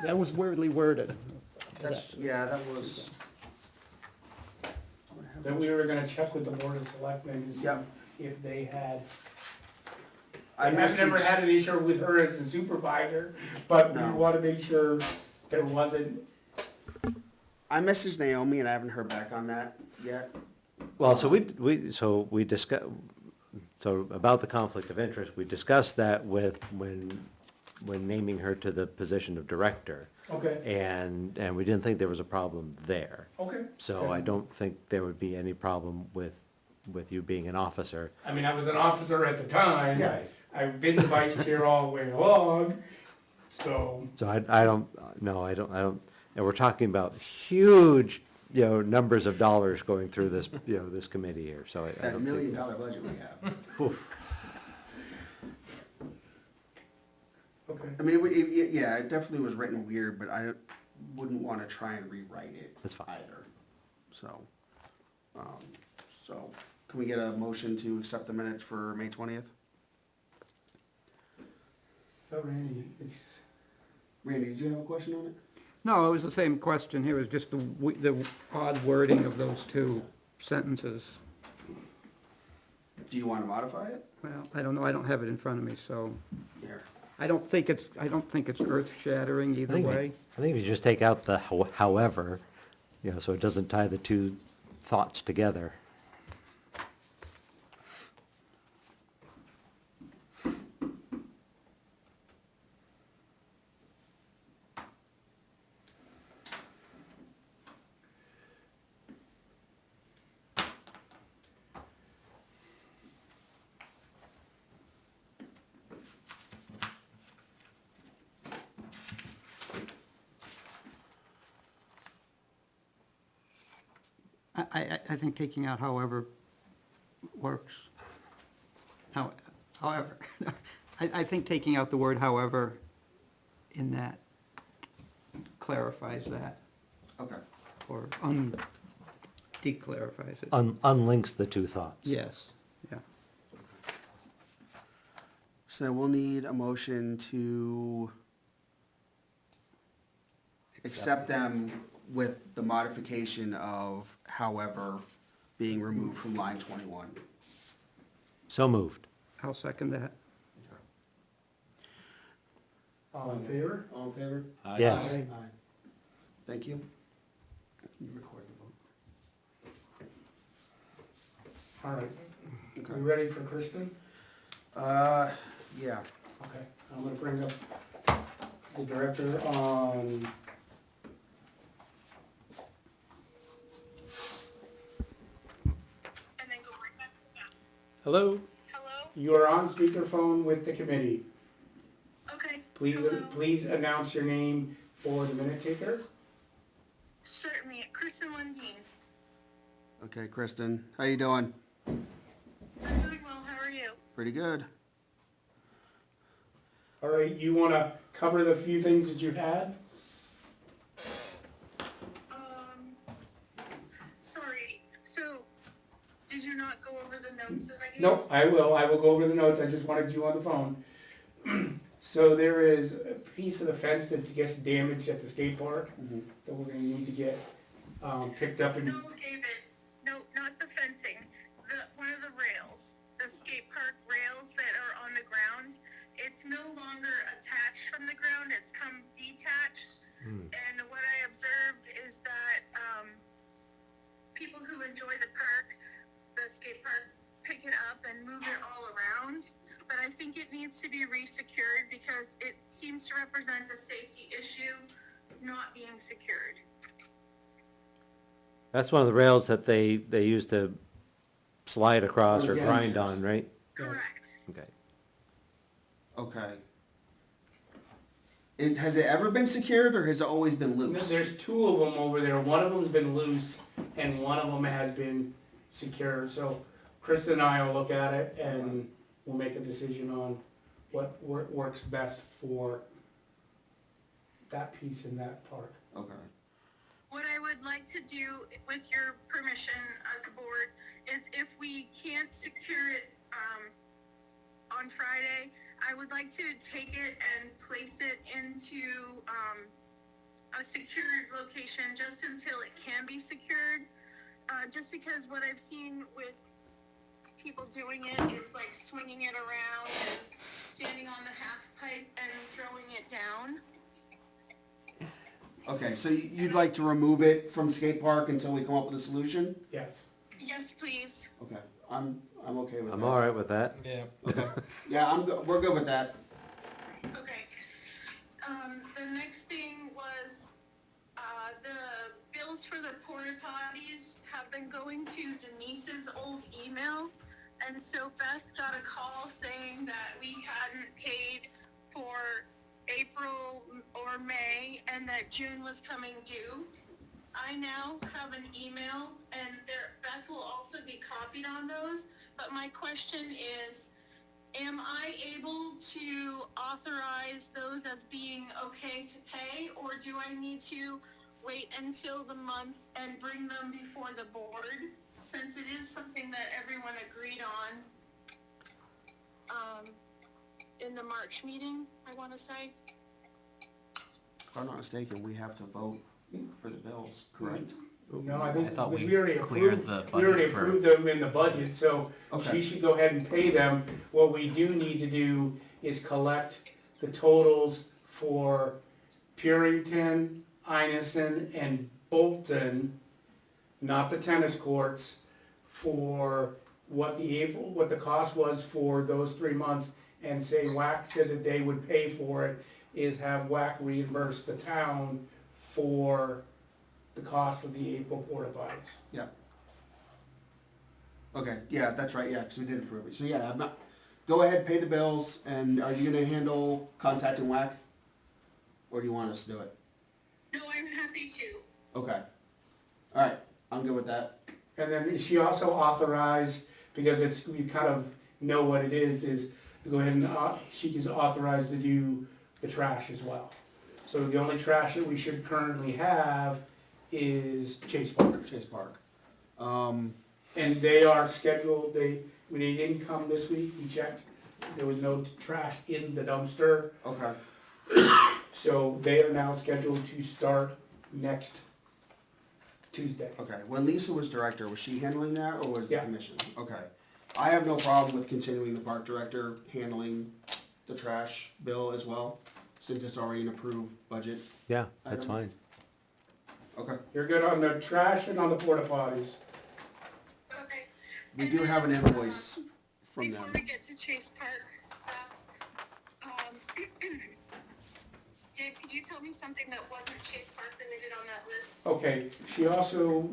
That was weirdly worded. that was. That we were gonna check with the board of selectmen to see Yep. if they had. I I've never messaged- had an issue with her as a supervisor, but we No. wanna make sure there wasn't. I messaged Naomi and I haven't heard back on that yet. Well, so we discussed, so about the conflict of interest, we discussed that when naming her to the position of director. Okay, And we didn't think there was a problem there. okay. So I don't think there would be any problem with you being an officer. I mean, I was an officer at the time. Yeah. I've been the vice chair all the way along, so. So I don't, and we're talking about huge, you know, numbers of dollars going through this, you know, this committee here, so I That don't $1 million think. budget we have. Oof. Okay. I mean, yeah, it definitely was written weird, but I wouldn't want to try and rewrite it. That's fine. Either. So, can we get a motion to accept the minutes for May 20th? So Randy, Randy, did you have a question on it? No, it was the same question here, it was just the odd wording of those two sentences. Do you want to modify it? Well, I don't know, I don't have it in front of me, so Here. I don't think it's earth-shattering either way. I think if you just take out the however, you know, so it doesn't tie the two thoughts together. I think taking out however works. However, I think taking out the word however in that clarifies that, Okay. or declarifies it. Unlinks the two thoughts. Yes, yeah. So we'll need a motion to accept them with the modification of however being removed from line 21. So moved. I'll second that. all in favor? All in favor? Yes. Aye. Thank you. You record the All right. vote. We ready for Kristen? Yeah. Okay, I'm gonna bring up the director on. And then go right back to that. Hello? Hello? You are on speakerphone with the committee. Okay. Please, Hello? please announce your name for the minute taker. Certainly. Kristen Lundeen. Okay, Kristen, how you doing? I'm doing well. How are you? Pretty good. All right, you wanna cover the few things that you had? not go over the notes that I gave? Nope, I will go over the notes, I just wanted you on the phone. So there is a piece of the fence that gets damaged at the skate park that we're gonna need to get, picked up and, No, David, no, not the fencing, one of the rails, the skate park rails that are on the ground. It's no longer attached from the ground, it's come detached. And what I observed is that, people who enjoy the park, the skate park, pick it up and move it all around. But I think it needs to be re-secured because it seems to represent a safety issue not being secured. That's one of the rails that they use to slide across or Yes. grind on, right? Correct. Okay. Okay. Has it ever been secured or has it always been loose? there's two of them over there, one of them's been loose and one of them has been secure, so Chris and I will look at it and we'll make a decision on what works best for that piece in that park. Okay. What I would like to do, with your permission as a board, is if we can't secure it on Friday, I would like to take it and place it into a secured location just until it can be secured. Just because what I've seen with people doing it is like swinging it around and standing on the half pipe and throwing it down. Okay, so you'd like to remove it from the skate park until we come up with a solution? Yes. Yes, please. Okay, I'm okay with that. I'm all right with that. Yeah. Okay. Yeah, we're good with that. Okay. The next thing was, the bills for the porta potties have been going to Denise's old email. And so Beth got a call saying that we hadn't paid for April or May and that June was coming due. I now have an email and Beth will also be copied on those, but my question is, am I able to authorize those as being okay to pay, or do I need to wait until the month and bring them before the board, since it is something that everyone agreed on in the March meeting, I want to say? If I'm not mistaken, we have to vote for the bills, correct? No, I think, I thought because we we already cleared approved, the we already budget for- approved them in the budget, so Okay. she should go ahead and pay them. What we do need to do is collect the totals for Purington, Inison, and Bolton, not the tennis courts, for what the cost was for those 3 months, and say WAC said that they would pay for it, is have WAC reimburse the town for the cost of the April porta potties. Yeah. Okay, yeah, that's right, yeah, because we did approve it. So yeah, go ahead, pay the bills, and are you gonna handle contacting WAC? Or do you want us to do it? No, I'm happy to. Okay. All right, I'm good with that. And then she also authorized, because we kind of know what it is to go ahead and, she is authorized to do the trash as well. So the only trash that we should currently have is Chase Park. Chase Park. And they are scheduled, they didn't come this week, we checked, there was no trash in the dumpster. Okay. So they are now scheduled to start next Tuesday. Okay, when Lisa was director, was she handling that, or was the Yeah. commission? Okay. I have no problem with continuing the park director handling the trash bill as well, since it's already an approved budget. Yeah, that's fine. Okay. You're good on the trash and on the porta potties. Okay. We And do then, have an invoice from Before them. we get to Chase Park stuff, Dave, could you tell me something that wasn't Chase Park related on that list? Okay, she also,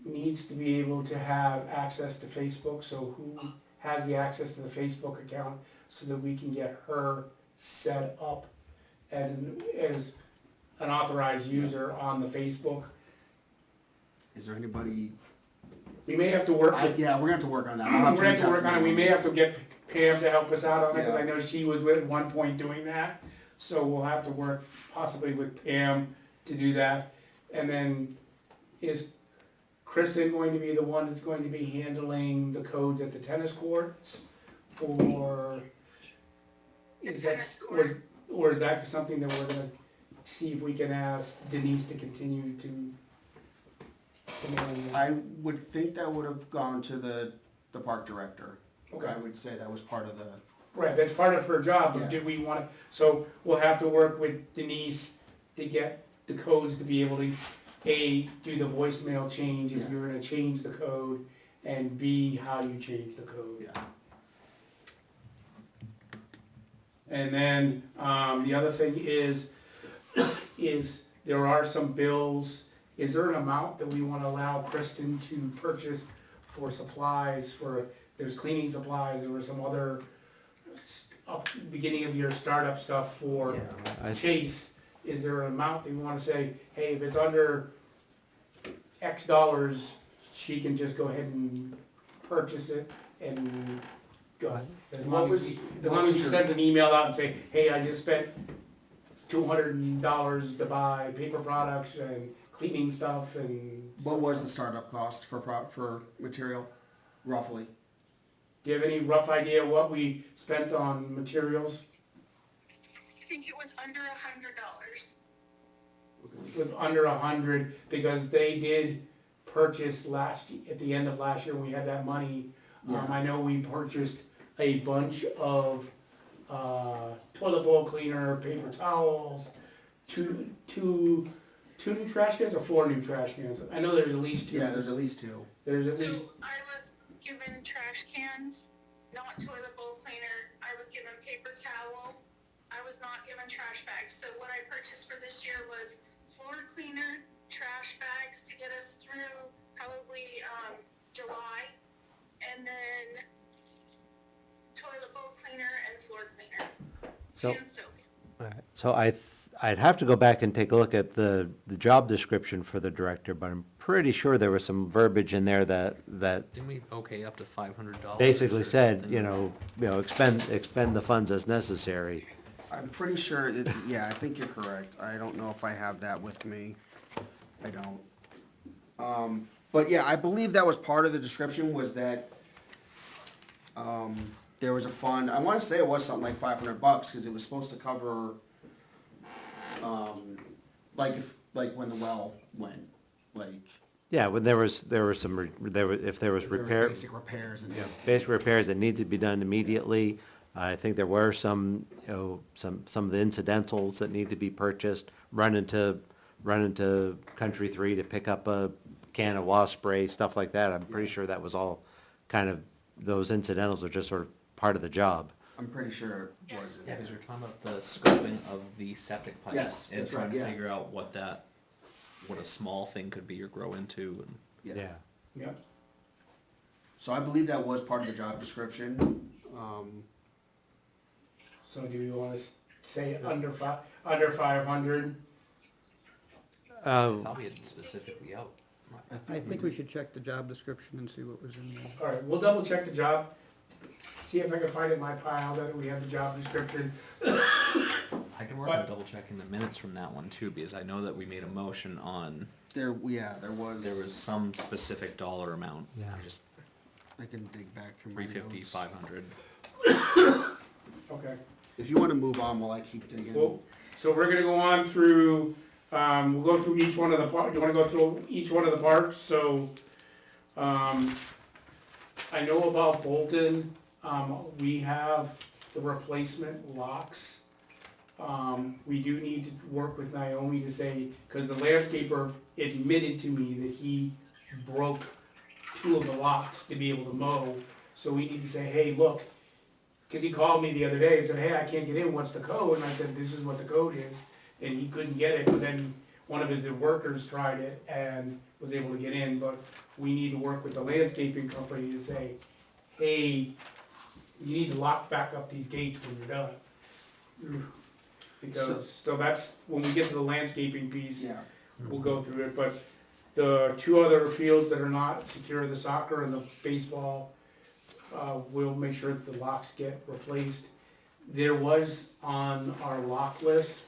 needs to be able to have access to Facebook, so who has the access to the Facebook account so that we can get her set up as an authorized user on the Facebook. Is there anybody, We may have to work with, yeah, we're gonna have to work on that. we're gonna have to work on it, we may have to get Pam to help us out on it, because I Yeah. know she was at one point doing that. So we'll have to work possibly with Pam to do that. And then is Kristen going to be the one that's going to be handling the codes at the tennis courts? Or is that, tennis court. or is that something that we're gonna see if we can ask Denise to continue to manage? I would think that would have gone to the park director. Okay. I would say that was part of the, Right, that's part of her job, Yeah. but did we wanna, so we'll have to work with Denise to get the codes to be able to, A, do the voicemail change if Yeah. you're gonna change the code, and B, how you change the code. yeah. And then, the other thing is there are some bills, is there an amount that we wanna allow Kristen to purchase for supplies for, there's cleaning supplies, there was some other beginning of your startup stuff for Yeah. Chase, is there an amount that you wanna say, hey, if it's under X dollars, she can just go ahead and purchase it and go? As long as he sends an email out and say, hey, I just spent $200 to buy paper products and cleaning stuff and. What was the startup cost for material, roughly? Do you have any rough idea what we spent on materials? I think it was under $100. It was under 100 because they did purchase at the end of last year when we had that money. Yeah. I know we purchased a bunch of toilet bowl cleaner, paper towels, two new trash cans or 4 new trash cans. I know there's at least 2. Yeah, there's at least 2. There's at least, So I was given trash cans, not toilet bowl cleaner. I was given paper towel. I was not given trash bags. So what I purchased for this year was floor cleaner, trash bags to get us through probably July, and then toilet bowl cleaner and floor cleaner So, and soap. so I'd have to go back and take a look at the job description for the director, but I'm pretty sure there was some verbiage in there that Didn't we okay up to $500? basically said, expend the funds as necessary. I'm pretty sure, yeah, I think you're correct. I don't know if I have that with me. I don't. But yeah, I believe that was part of the description was that, there was a fund, I wanna say it was something like $500, cause it was supposed to cover, like when the well went, like. Yeah, when there was some, if there was repair, Basic repairs and. basic repairs that needed to be done immediately. I think there were some, some of the incidentals that need to be purchased, run into Country 3 to pick up a can of wasp spray, stuff like that. I'm pretty sure that was all kind of, those incidentals are just sort of part of the job. I'm pretty sure it was. Yeah, because we're talking about the scoping of the septic pipe. Yes, And that's trying right, to yeah. figure out what a small thing could be or grow into. And Yeah. yeah. So I believe that was part of the job description. So do you wanna say under 500? thought we had specifically out. I think we should check the job description and see what was in there. All right, we'll double check the job, see if I can find it in my pile that we have the job description. I can work on But- double checking the minutes from that one too, because I know that we made a motion on, There was some specific dollar amount. Yeah. I just, I can dig back through my 350, notes. 500. Okay. If you wanna move on while I keep digging. Well, so we're gonna go on through, we'll go through each one of the you wanna go through each one of the parks, so, I know about Bolton, we have the replacement locks. We do need to work with Naomi to say, cause the landscaper admitted to me that he broke 2 of the locks to be able to mow, so we need to say, hey, look, cause he called me the other day and said, hey, I can't get in, what's the code? And I said, this is what the code is, and he couldn't get it, but then one of his workers tried it and was able to get in, but we need to work with the landscaping company to say, hey, you need to lock back up these gates when you're done. Because, so that's, when we get to the landscaping piece, Yeah, we'll go through it, but the 2 other fields that are not secure, the soccer and the baseball, we'll make sure that the locks get replaced. There was on our lock list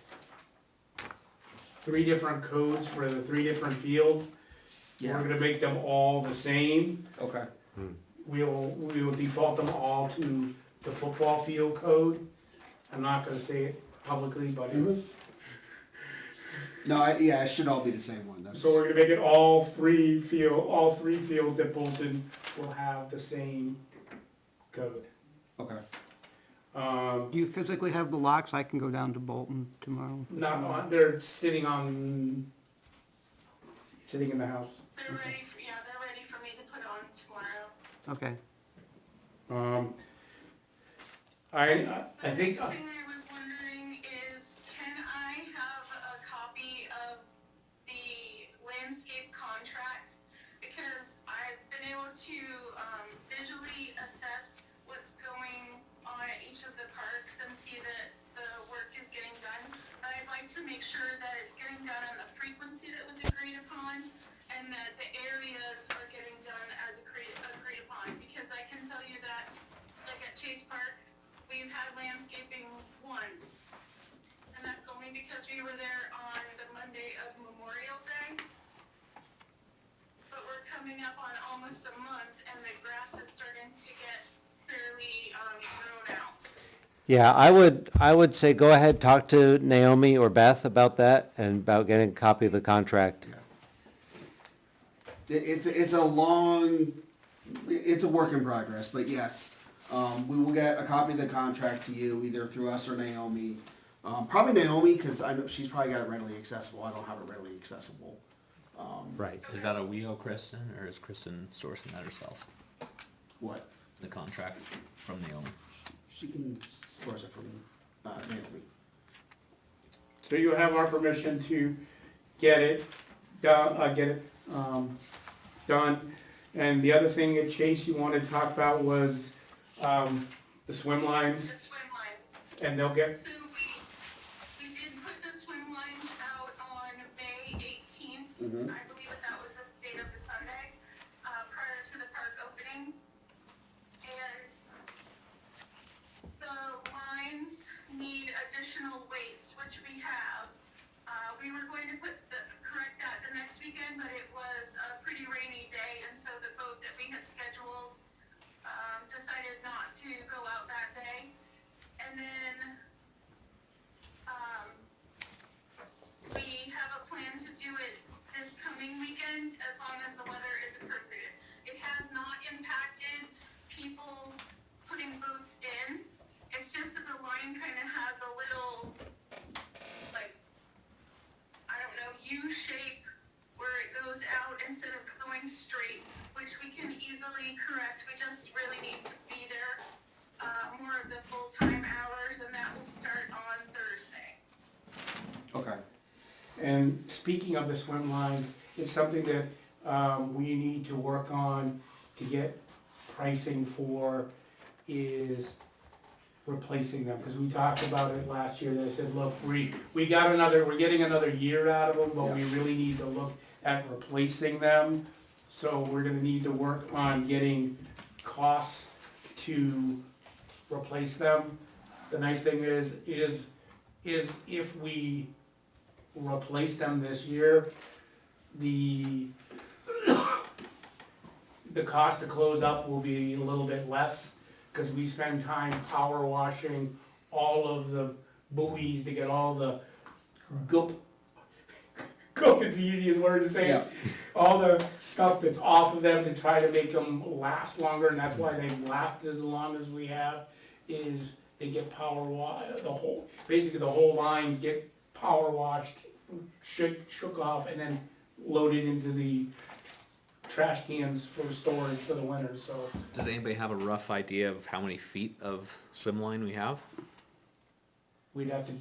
3 different codes for the 3 different fields. We're Yeah, gonna make them all the same. okay. We will default them all to the football field code. I'm not gonna say it publicly, but it's, No, yeah, it should all be the same one. That's, so we're gonna make it all three fields at Bolton will have the same code. okay. Do you physically have the locks? I can go down to Bolton tomorrow. Not on, they're sitting in the house. They're ready for me to put on tomorrow. Okay. I think, The next thing I was wondering is, can I have a copy of the landscape contract? Because I've been able to visually assess what's going on at each of the parks and see that the work is getting done. But I'd like to make sure that it's getting done on the frequency that was agreed upon, and that the areas are getting done as agreed upon. Because I can tell you that, like at Chase Park, we've had landscaping once, and that's only because we were there on the Monday of Memorial Day. But we're coming up on almost a month, and the grass is starting to get fairly grown out. Yeah, I would say go ahead, talk to Naomi or Beth about that and about getting a copy of the contract. It's a long, it's a work in progress, but yes. We will get a copy of the contract to you, either through us or Naomi. Probably Naomi, because I know she's probably got it readily accessible. I don't have it readily accessible. Right. Is that a we owe Kristen, or is Kristen sourcing that herself? What? The contract from Naomi? She can source it from Naomi. so you have our permission to get it done, done. And the other thing that Chase you wanted to talk about was, the swim lines, The swim lines. and they'll get, So we did put the swim lines out on May 18th. Mhm. I believe that was the date of the Sunday, prior to the park opening. And the lines need additional weights, which we have. We were going to correct that the next weekend, but it was a pretty rainy day, and so the boat that we had scheduled decided not to go out that day. And then, we have a plan to do it this coming weekend, as long as the weather is appropriate. It has not impacted people putting boats in. It's just that the line kind of has a little, like, I don't know, U shape where it goes out instead of going straight, which we can easily correct. We just really need to be there more of the full-time hours, and that will start on Thursday. Okay. and speaking of the swim lines, it's something that, we need to work on to get pricing for is replacing them, because we talked about it last year, they said, look, we're getting another year out of them, but we really need to look at replacing them. So we're gonna need to work on getting costs to replace them. The nice thing is if we replace them this year, the cost to close up will be a little bit less, because we spend time power washing all of the buoys to get all the goop is the easiest word to say. Yeah. All the stuff that's off of them to try to make them last longer, and that's why they've lasted as long as we have, is they get basically the whole lines get power washed, shook off, and then loaded into the trash cans for storage for the winter, so. Does anybody have a rough idea of how many feet of swim line we have? We'd have to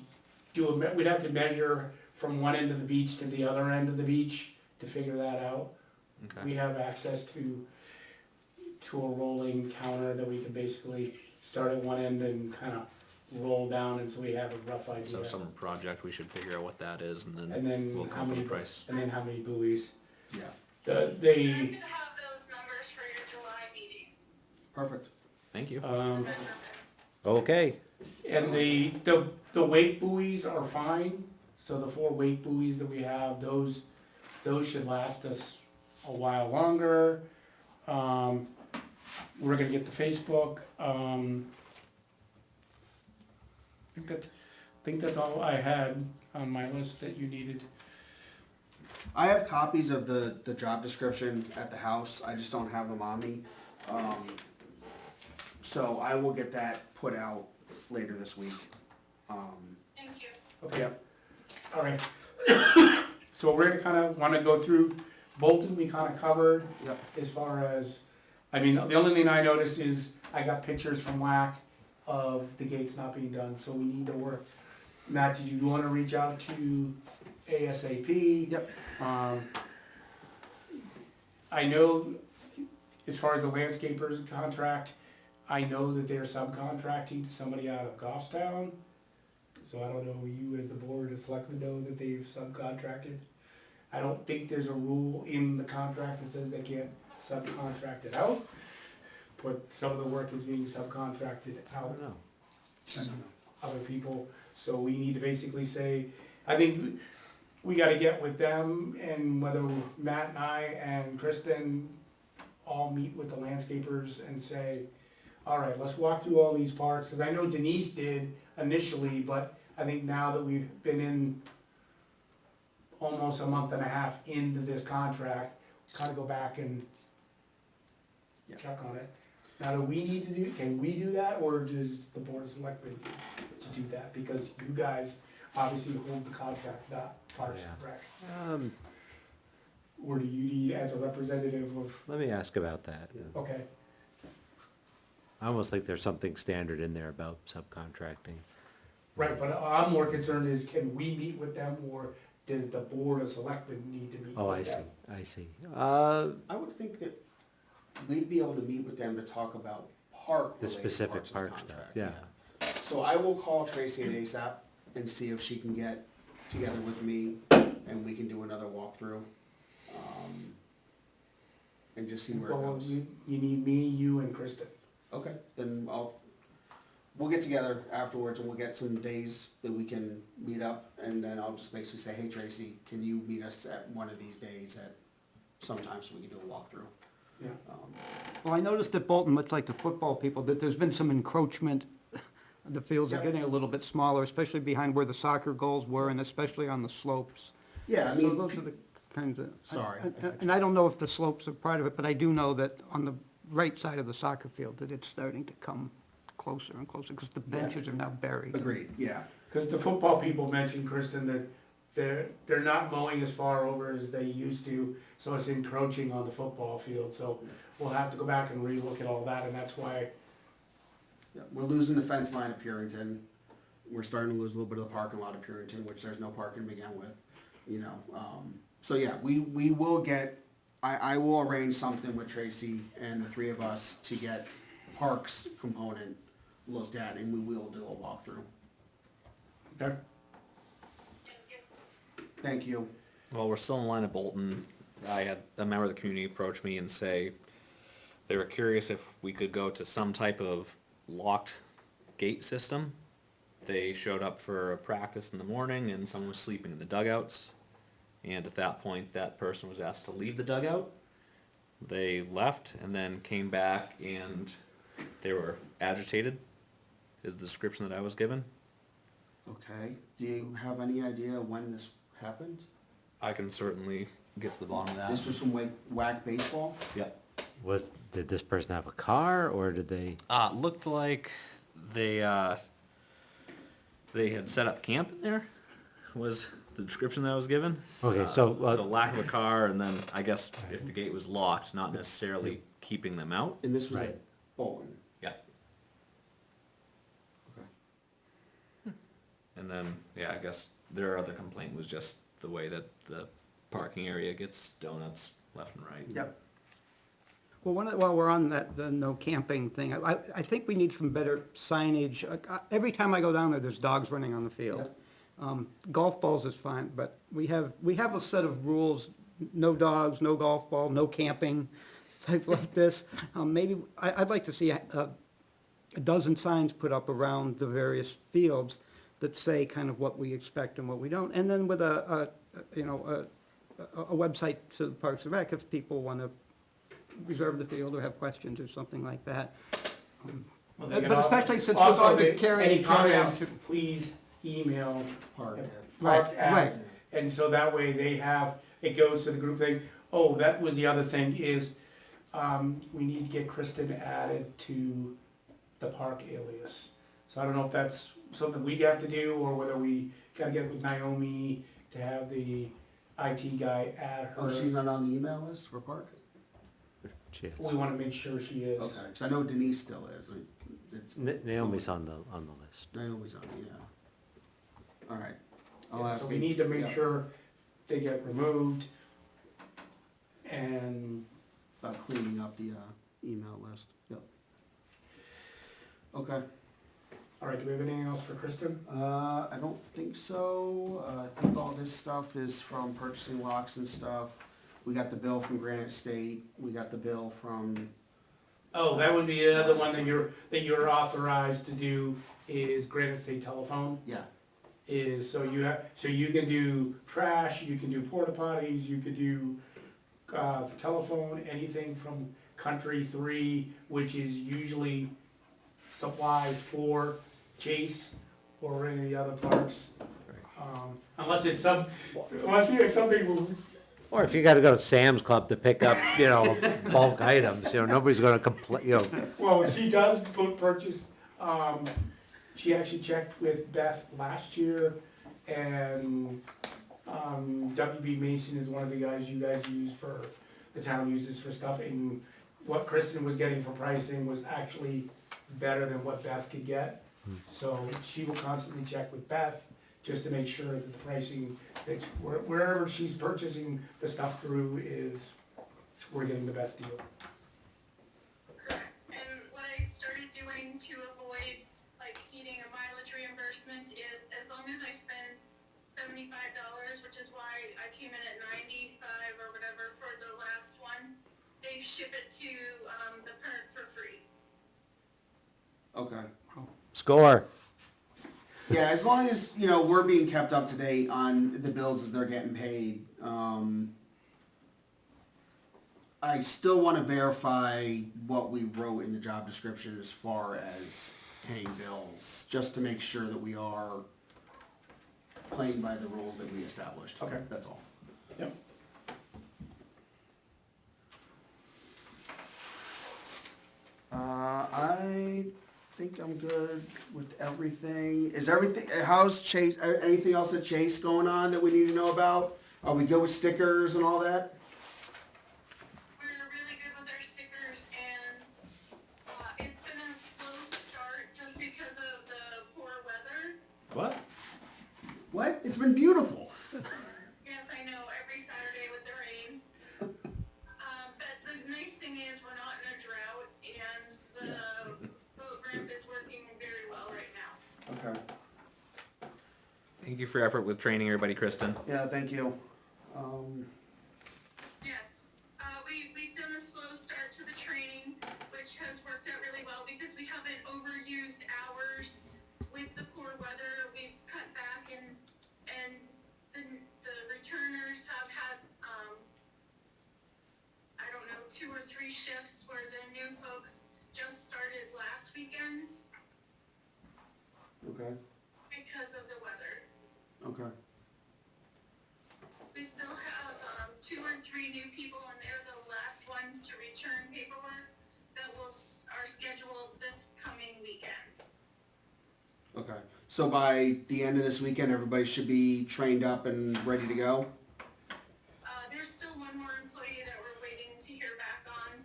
we'd have to measure from one end of the beach to the other end of the beach to figure that out. Okay. We have access to a rolling counter that we can basically start at one end and kind of roll down, and so we have a rough idea. So summer project, we should figure out what that is, and And then then we'll how come up with many a price. And then how many buoys. Yeah. I can have those numbers for your July meeting. Perfect. Thank you. Um, Okay. and the wake buoys are fine, so the 4 wake buoys that we have, those should last us a while longer. We're gonna get the Facebook, I think that's all I had on my list that you needed. I have copies of the job description at the house, I just don't have them on me. So I will get that put out later this week. Thank you. Okay. Yep, All right. So we're gonna kinda wanna go through Bolton, we kinda covered yep. as far as, I mean, the only thing I noticed is I got pictures from WAC of the gates not being done, so we need to work. Matt, did you wanna reach out to ASAP? Yep. I know, as far as the landscapers contract, I know that they're subcontracting to somebody out of Goffstown. So I don't know, you as the board of selectmen know that they've subcontracted. I don't think there's a rule in the contract that says they can't subcontract it out, but some of the work is being subcontracted I out don't know. to other people. So we need to basically say, I think we gotta get with them, and whether Matt and I and Kristen all meet with the landscapers and say, all right, let's walk through all these parts, cause I know Denise did initially, but I think now that we've been in almost a month and a half into this contract, kinda go back and Yeah. check on it. Now, do we need to do, can we do that, or does the board of selectmen need to do that? Because you guys obviously hold the contract, not Parks and Rec. Or do you need, as a representative of, Let me ask about that. okay, I almost think there's something standard in there about subcontracting. right, but I'm more concerned is, can we meet with them, or does the board of selectmen need to meet with them? Oh, I see, I see. I would think that we'd be able to meet with them to talk about park The related specific parts of the park stuff, contract, yeah. So I will call Tracy at ASAP and see if she can get together with me and we can do another walkthrough. And just see where it Well, goes. you need me, you, and Kristen. Okay, then we'll get together afterwards and we'll get some days that we can meet up, and then I'll just basically say, hey Tracy, can you meet us at one of these days at sometime so we can do a walkthrough? Yeah. Well, I noticed at Bolton, much like the football people, that there's been some encroachment. The fields are Yeah. getting a little bit smaller, especially behind where the soccer goals were, and especially on the slopes. Yeah, I So mean, those are the kinds of. Sorry. And I don't know if the slopes are part of it, but I do know that on the right side of the soccer field, that it's starting to come closer and closer, because the benches are now buried. agreed, yeah. Because the football people mentioned, Kristen, that they're not mowing as far over as they used to, so it's encroaching on the football field, so we'll have to go back and relook at all that, and that's why, Yeah, we're losing the fence line at Purington. We're starting to lose a little bit of the parking lot at Purington, which there's no parking to begin with, you know. So yeah, we will get, I will arrange something with Tracy and the three of us to get parks component looked at, and we will do a walkthrough. okay? Thank you. Well, we're still in line at Bolton. I had a member of the community approach me and say they were curious if we could go to some type of locked gate system. They showed up for a practice in the morning and someone was sleeping in the dugouts. And at that point, that person was asked to leave the dugout. They left and then came back and they were agitated, is the description that I was given. Okay, do you have any idea when this happened? I can certainly get to the bottom of that. This was from WAC baseball? Yep. Did this person have a car, or did they? Looked like they had set up camp in there, was the description that I was given. Okay, so, So lack of a car, and then I guess if the gate was locked, not necessarily keeping them out. And this was Right. at Bolton? Yeah. Okay. And then, yeah, I guess their other complaint was just the way that the parking area gets donuts left and right. Yep. Well, while we're on that, the no camping thing, I think we need some better signage. Every time I go down there, there's dogs running on the field. Golf balls is fine, but we have a set of rules, no dogs, no golf ball, no camping, type like this. Maybe, I'd like to see a dozen signs put up around the various fields that say kind of what we expect and what we don't. And then with a website to Parks and Rec if people want to reserve the field or have questions or something like that. Well, they can But also- especially since we're also, going to they- carry any out. comments, please email Park. Right, Park at- right. And so that way they have, it goes to the group thing. Oh, that was the other thing is, we need to get Kristen added to the park alias. So I don't know if that's something we have to do or whether we gotta get with Naomi to have the IT guy add Oh, she's her. not on the email list for Park? Cheers. We wanna make sure she is. Okay, 'cause I know Denise still is. It's, Naomi's on the list. Naomi's on it, yeah. All right. I'll Yeah, ask so we it, need to make yeah, sure they get removed. And about cleaning up the, email list, yep. Okay. all right, do we have anything else for Kristen? I don't think so. I think all this stuff is from purchasing locks and stuff. We got the bill from Granite State. We got the bill from, Oh, that would be another one that you're authorized to do is Granite State Telephone. yeah, Is, so you can do trash, you can do porta potties, you could do, telephone, anything from Country 3, which is usually supplies for Chase or any of the other parks. Unless it's something. Or if you gotta go to Sam's Club to pick up, bulk items, nobody's gonna complain, Well, she does purchase, she actually checked with Beth last year, and, WB Mason is one of the guys you guys use for, the town uses for stuff, and what Kristen was getting for pricing was actually better than what Beth could get. So she will constantly check with Beth, just to make sure that the pricing, that's, wherever she's purchasing the stuff through is, we're getting the best deal. Correct. And what I started doing to avoid like needing a mileage reimbursement is as long as I spend $75, which is why I came in at 95 or whatever for the last one, they ship it to the park for free. okay. score. Yeah, as long as, we're being kept up to date on the bills as they're getting paid. I still want to verify what we wrote in the job description as far as paying bills, just to make sure that we are playing by the rules that we established. Okay. That's all. Yep. I think I'm good with everything. Is everything, how's Chase, anything else at Chase going on that we need to know about? Are we good with stickers and all that? We're really good with our stickers, and it's been a slow start just because of the poor weather. What? What? It's been beautiful. Yes, I know, every Saturday with the rain. But the nice thing is, we're not in a drought, and the boat ramp is working very well right now. Okay. Thank you for your effort with training everybody, Kristen. Yeah, thank you. Yes, we've done a slow start to the training, which has worked out really well because we haven't overused hours with the poor weather. We've cut back and the returners have had, I don't know, 2 or 3 shifts where the new folks just started last weekend Okay, because of the weather. okay. We still have 2 or 3 new people, and they're the last ones to return paperwork that are scheduled this coming weekend. Okay. So by the end of this weekend, everybody should be trained up and ready to go? There's still one more employee that we're waiting to hear back on,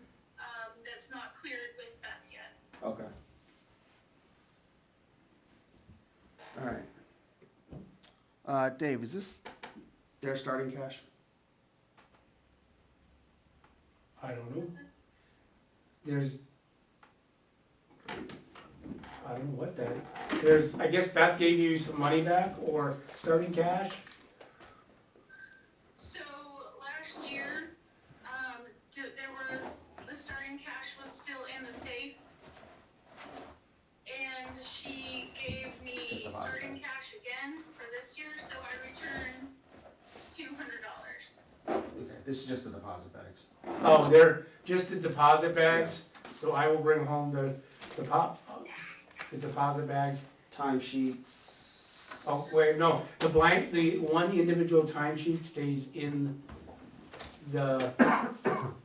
that's not cleared with Beth yet. Okay. All right. Dave, is this their starting cash? I don't know. There's, I don't know what that, I guess Beth gave you some money back or starting cash? So last year, there was, the starting cash was still in the safe. And she gave me starting cash again for this year, so I returned $200. This is just the deposit bags. Oh, they're just the deposit bags, so I will bring home the deposit bags. Timesheets. Oh, wait, no, the one individual timesheet stays in the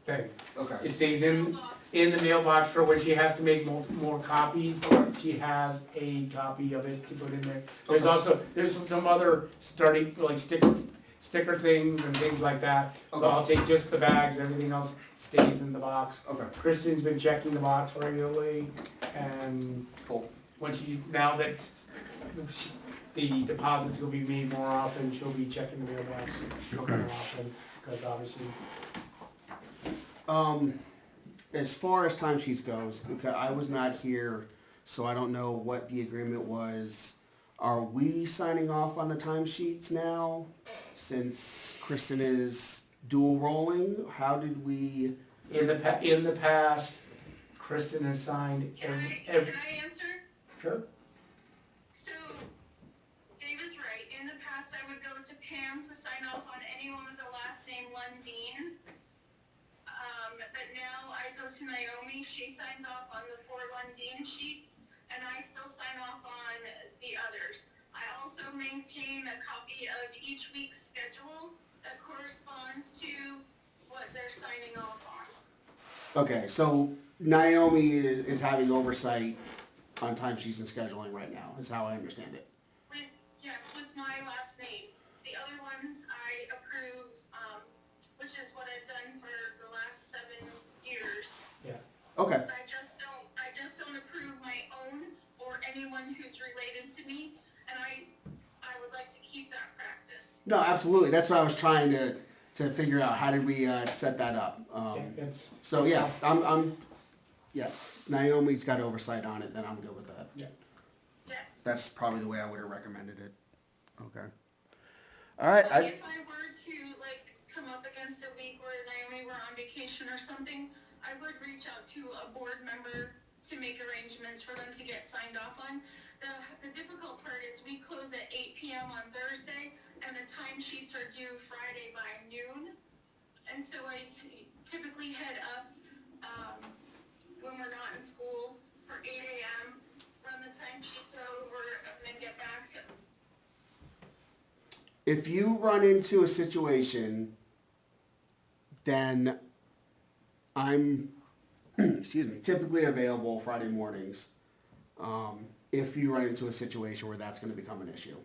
thing. Okay. It stays in the mailbox for when she has to make more copies, she has a copy of it to put in there. There's also, there's some other starting, like sticker things and things like that. So Okay. I'll take just the bags, everything else stays in the box. Okay. Kristen's been checking the box regularly, and Cool. when now that the deposits will be made more often, she'll be checking the mailbox more often, because obviously, As far as timesheets goes, because I was not here, so I don't know what the agreement was. Are we signing off on the timesheets now, since Kristen is dual rolling? How did we? in the past, Kristen has signed Can every, I answer? sure, So, David's right. In the past, I would go to Pam to sign off on anyone with the last name Lundeen. But now I go to Naomi, she signs off on the 4 Lundeen sheets, and I still sign off on the others. I also maintain a copy of each week's schedule that corresponds to what they're signing off on. Okay, so Naomi is having oversight on timesheets and scheduling right now, is how I understand it. Yes, with my last name. The other ones I approve, which is what I've done for the last 7 years. Okay, I just don't approve my own or anyone who's related to me, and I would like to keep that practice. no, absolutely, that's what I was trying to figure out, how did we set that up? it's, So, yeah, yeah, Naomi's got oversight on it, then I'm good with that. yeah. Yes. That's probably the way I would have recommended it. Okay. All right, If I were to, like, come up against a week where Naomi were on vacation or something, I would reach out to a board member to make arrangements for them to get signed off on. The difficult part is we close at 8 p.m. on Thursday, and the timesheets are due Friday by noon. And so I typically head up, when we're not in school for 8 a.m., run the timesheets over, and then get back to if you run into a situation, then I'm, excuse me, typically available Friday mornings. If you run into a situation where that's gonna become an issue.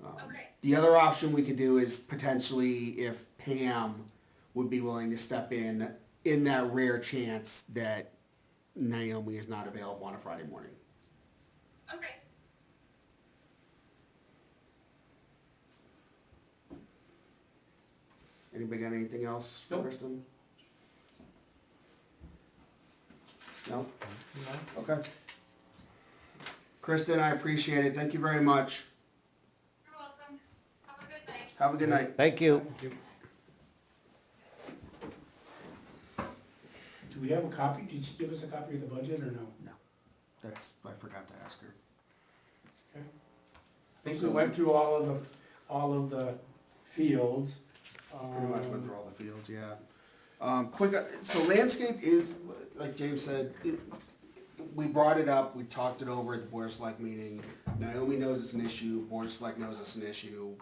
Okay. The other option we could do is potentially if Pam would be willing to step in that rare chance that Naomi is not available on a Friday morning. Okay. Anybody got anything else for Nope. Kristen? No? Okay. Kristen, I appreciate it. Thank you very much. You're welcome. Have a good night. Have a good night. Thank you. Do we have a copy, did she give us a copy of the budget or no? I forgot to ask her. I think we went through all of the fields. Pretty much went through all the fields, yeah. So landscape is, like James said, we brought it up, we talked it over at the Board of Select meeting. Naomi knows it's an issue, Board of Select knows it's an issue.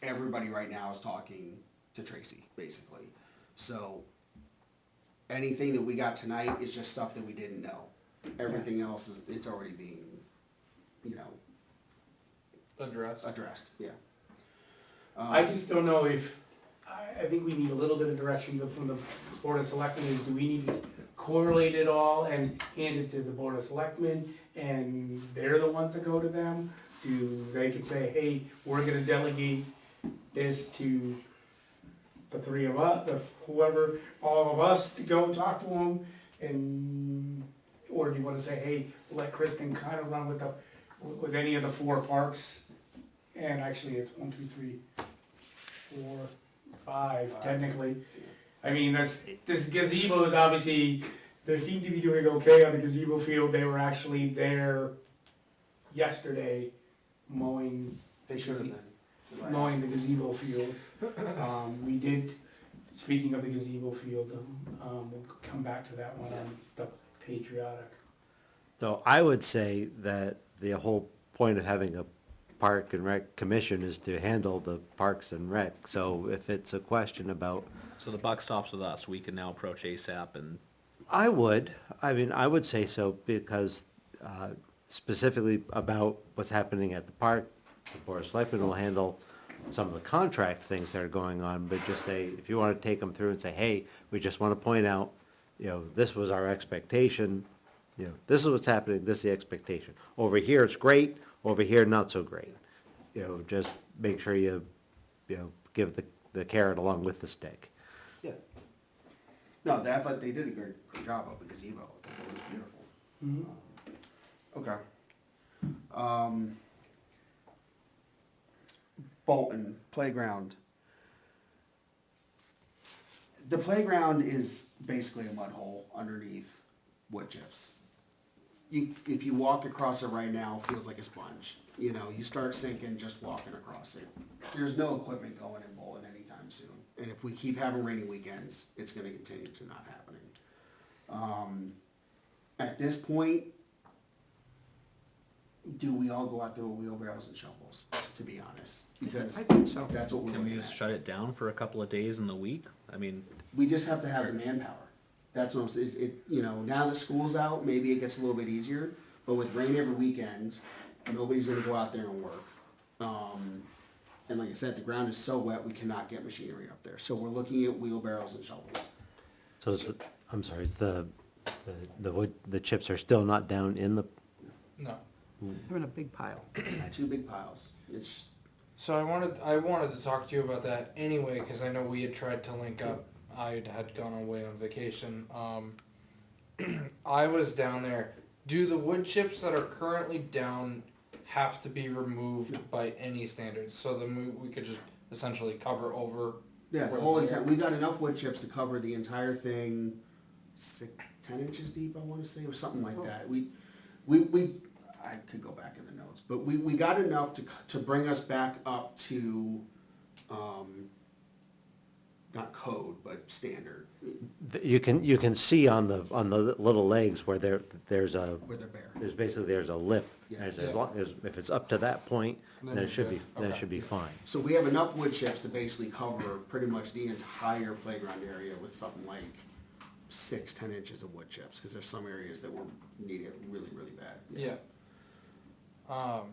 Everybody right now is talking to Tracy, basically. So anything that we got tonight is just stuff that we didn't know. Everything else is, it's already being, addressed, yeah. I just don't know if, I think we need a little bit of direction from the Board of Selectmen, is do we need to correlate it all and hand it to the Board of Selectmen, and they're the ones that go to them? Do they could say, hey, we're gonna delegate this to the 3 of us, whoever, all of us to go talk to them, and, or do you wanna say, hey, let Kristen kind of run with any of the 4 parks? And actually, it's 1, 2, 3, 4, 5, technically. I mean, this gazebo is obviously, they seem to be doing okay on the gazebo field. They were actually there yesterday mowing They should have been. mowing the gazebo field. We did speaking of the gazebo field, we'll come back to that one on the patriotic. So I would say that the whole point of having a Park and Rec Commission is to handle the Parks and Rec. So if it's a question about, So the buck stops with us. We can now approach ASAP and I would say so because specifically about what's happening at the park, the Board of Selectmen will handle some of the contract things that are going on, but just say, if you want to take them through and say, hey, we just want to point out, this was our expectation, this is what's happening, this is the expectation. Over here, it's great, over here, not so great. Just make sure you give the carrot along with the stick. Yeah. No, they did a great job of the gazebo. It was beautiful. Okay. Bolton Playground. The playground is basically a mud hole underneath wood chips. If you walk across it right now, it feels like a sponge. You start sinking just walking across it. There's no equipment going in Bolton anytime soon. And if we keep having rainy weekends, it's gonna continue to not happening. At this point, do we all go out there with wheelbarrows and shovels, to be honest? Because I think so. that's what we're can we looking just at. shut it down for a couple of days in the week? I mean, We just have to have the manpower. That's what I'm saying. Now that school's out, maybe it gets a little bit easier, but with rain every weekend, nobody's gonna go out there and work. And like I said, the ground is so wet, we cannot get machinery up there. So we're looking at wheelbarrows and shovels. So I'm sorry, it's the wood, the chips are still not down in the, No. They're in a big pile. 2 big piles. It's, So I wanted to talk to you about that anyway, because I know we had tried to link up. I had gone away on vacation. I was down there. Do the wood chips that are currently down have to be removed by any standards? So then we could just essentially cover over. yeah, the what's whole there? entire, we got enough wood chips to cover the entire thing, 10 inches deep, I wanna say, or something like that. We, I could go back in the notes, but we got enough to bring us back up to, not code, but standard, you can see on the little legs where there's a, where they're bare. there's a lip. Yeah. As long as, if it's up to that point, then it should be, then it Okay. should be fine. So we have enough wood chips to basically cover pretty much the entire playground area with something like 10 inches of wood chips, because there's some areas that will need it really, really bad. Yeah.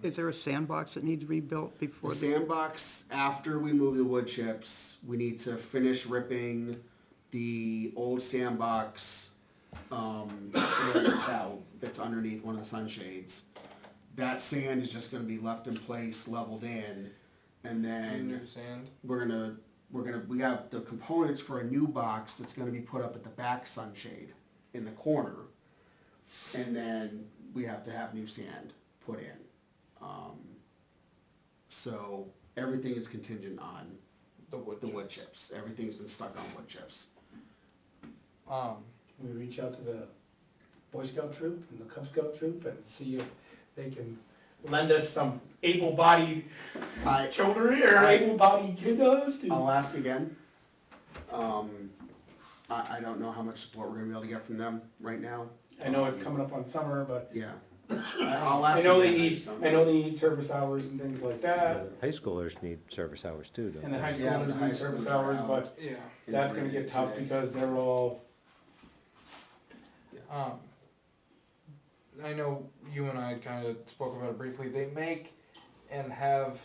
Is there a sandbox that needs rebuilt before? The sandbox, after we move the wood chips, we need to finish ripping the old sandbox, that's underneath one of the sunshades. That sand is just gonna be left in place, leveled in, and then New sand. we have the components for a new box that's gonna be put up at the back sunshade in the corner. And then we have to have new sand put in. So everything is contingent on The wood. the wood chips. Everything's been stuck on wood chips. Um. Can we reach out to the Boy Scout troop and the Cub Scout troop and see if they can lend us some able-bodied I, children or able-bodied kiddos to? I'll ask again. I don't know how much support we're gonna be able to get from them right now. I know it's coming up on summer, but Yeah. I'll ask I know again. they just need, don't I know they need service hours and things like that, High schoolers need service hours too, don't and the high they? Yeah, but the schoolers high need service schoolers hours, are out. but Yeah. that's gonna get tough 2 days. because they're all, I know you and I kind of spoke about it briefly. They make and have,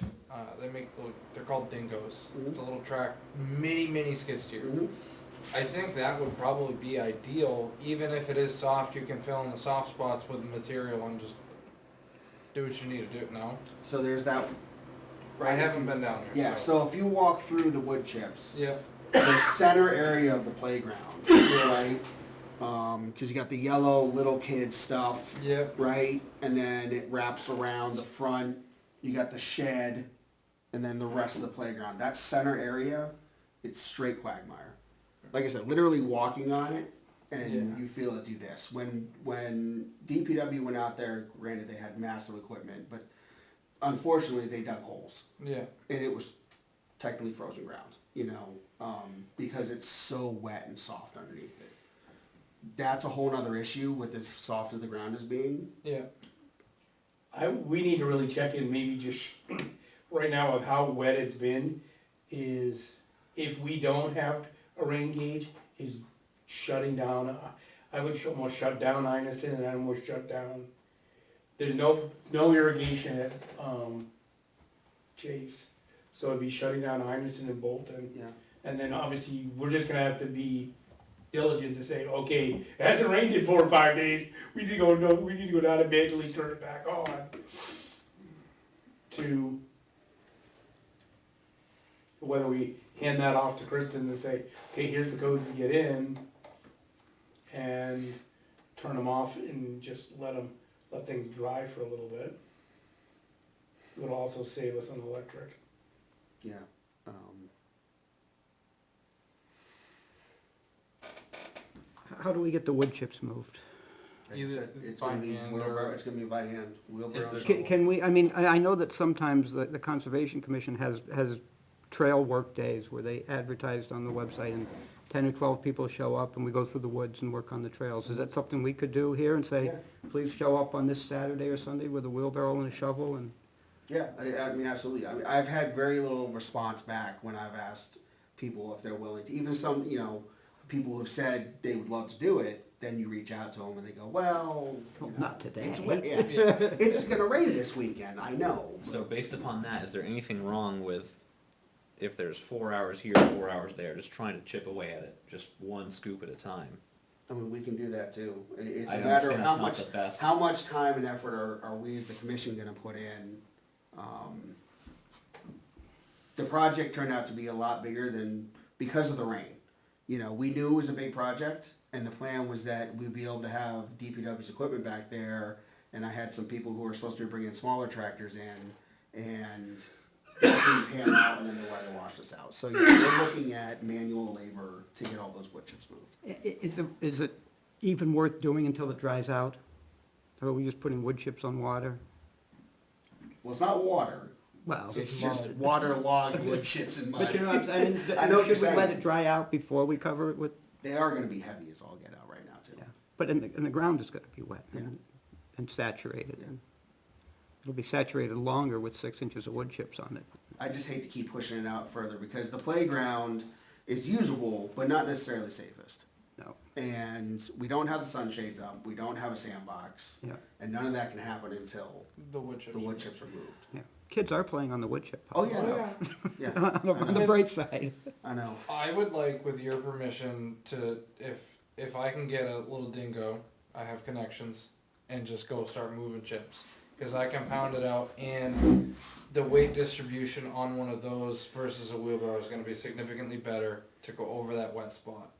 they're called dingoes. It's a little track, mini skid steer. Mhm. I think that would probably be ideal, even if it is soft, you can fill in the soft spots with material and just do what you need to do, no? So there's that. I haven't been down there. Yeah, so if you walk through the wood chips, Yeah, the center area of the playground, right? Cause you got the yellow little kid stuff, yeah, right? And then it wraps around the front, you got the shed, and then the rest of the playground. That center area, it's straight quagmire. Like I said, literally walking on it, and Yeah. you feel it do this. When DPW went out there, granted they had massive equipment, but unfortunately they dug holes. yeah, And it was technically frozen ground, because it's so wet and soft underneath it. That's a whole nother issue with as soft as the ground is being. Yeah. We need to really check in, maybe just, right now with how wet it's been, is if we don't have a rain gauge, is shutting down, I would almost shut down Inison and then almost shut down. There's no irrigation at, Chase, so it'd be shutting down Inison and Bolton. Yeah. And then obviously, we're just gonna have to be diligent to say, okay, it hasn't rained in 4 or 5 days, we need to go down and manually turn it back on. To whether we hand that off to Kristen to say, okay, here's the codes to get in, and turn them off and just let things dry for a little bit. It would also save us on electric. Yeah. How do we get the wood chips moved? Like I Either said, it's by gonna be hand wheelbarrow, or- it's gonna be by hand, wheelbarrow. Can we, I mean, I know that sometimes the Conservation Commission has trail work days where they advertised on the website and 10 or 12 people show up and we go through the woods and work on the trails. Is that something we could do here and say, Yeah. please show up on this Saturday or Sunday with a wheelbarrow and a shovel and? Yeah, I mean, absolutely. I mean, I've had very little response back when I've asked people if they're willing to, even some, people who've said they would love to do it, then you reach out to them and they go, well, Not today. it's wet, yeah. It's gonna rain this weekend, I know. So based upon that, is there anything wrong with, if there's 4 hours here, 4 hours there, just trying to chip away at it, just one scoop at a time? I mean, we can do that too. It's I a matter of understand how it's not much, the best. how much time and effort are we as the commission gonna put in? The project turned out to be a lot bigger than, because of the rain. We knew it was a big project, and the plan was that we'd be able to have DPW's equipment back there, and I had some people who were supposed to be bringing smaller tractors in, and it didn't pan out, and then the weather washed us out. So, yeah, we're looking at manual labor to get all those wood chips moved. Is it even worth doing until it dries out? Or are we just putting wood chips on water? Well, it's not water, Well, it's just waterlogged wood chips and mud. but you know what I'm saying? I know what you're Should we let saying. it dry out before we cover it with? They are gonna be heavy as all get out right now, too. Yeah. But in the ground is gonna be wet and saturated. Yeah. And it'll be saturated longer with 6 inches of wood chips on it. I just hate to keep pushing it out further, because the playground is usable, but not necessarily safest. No. And we don't have the sunshades up, we don't have a sandbox, Yeah. and none of that can happen until The wood chips. the wood chips are moved. Yeah. Kids are playing on the wood chip. Oh, yeah, Oh, no. yeah. Yeah, On the bright side. I know. I would like, with your permission, to, if I can get a little dingo, I have connections, and just go start moving chips. Cause I can pound it out, and the weight distribution on one of those versus a wheelbarrow is gonna be significantly better to go over that wet spot.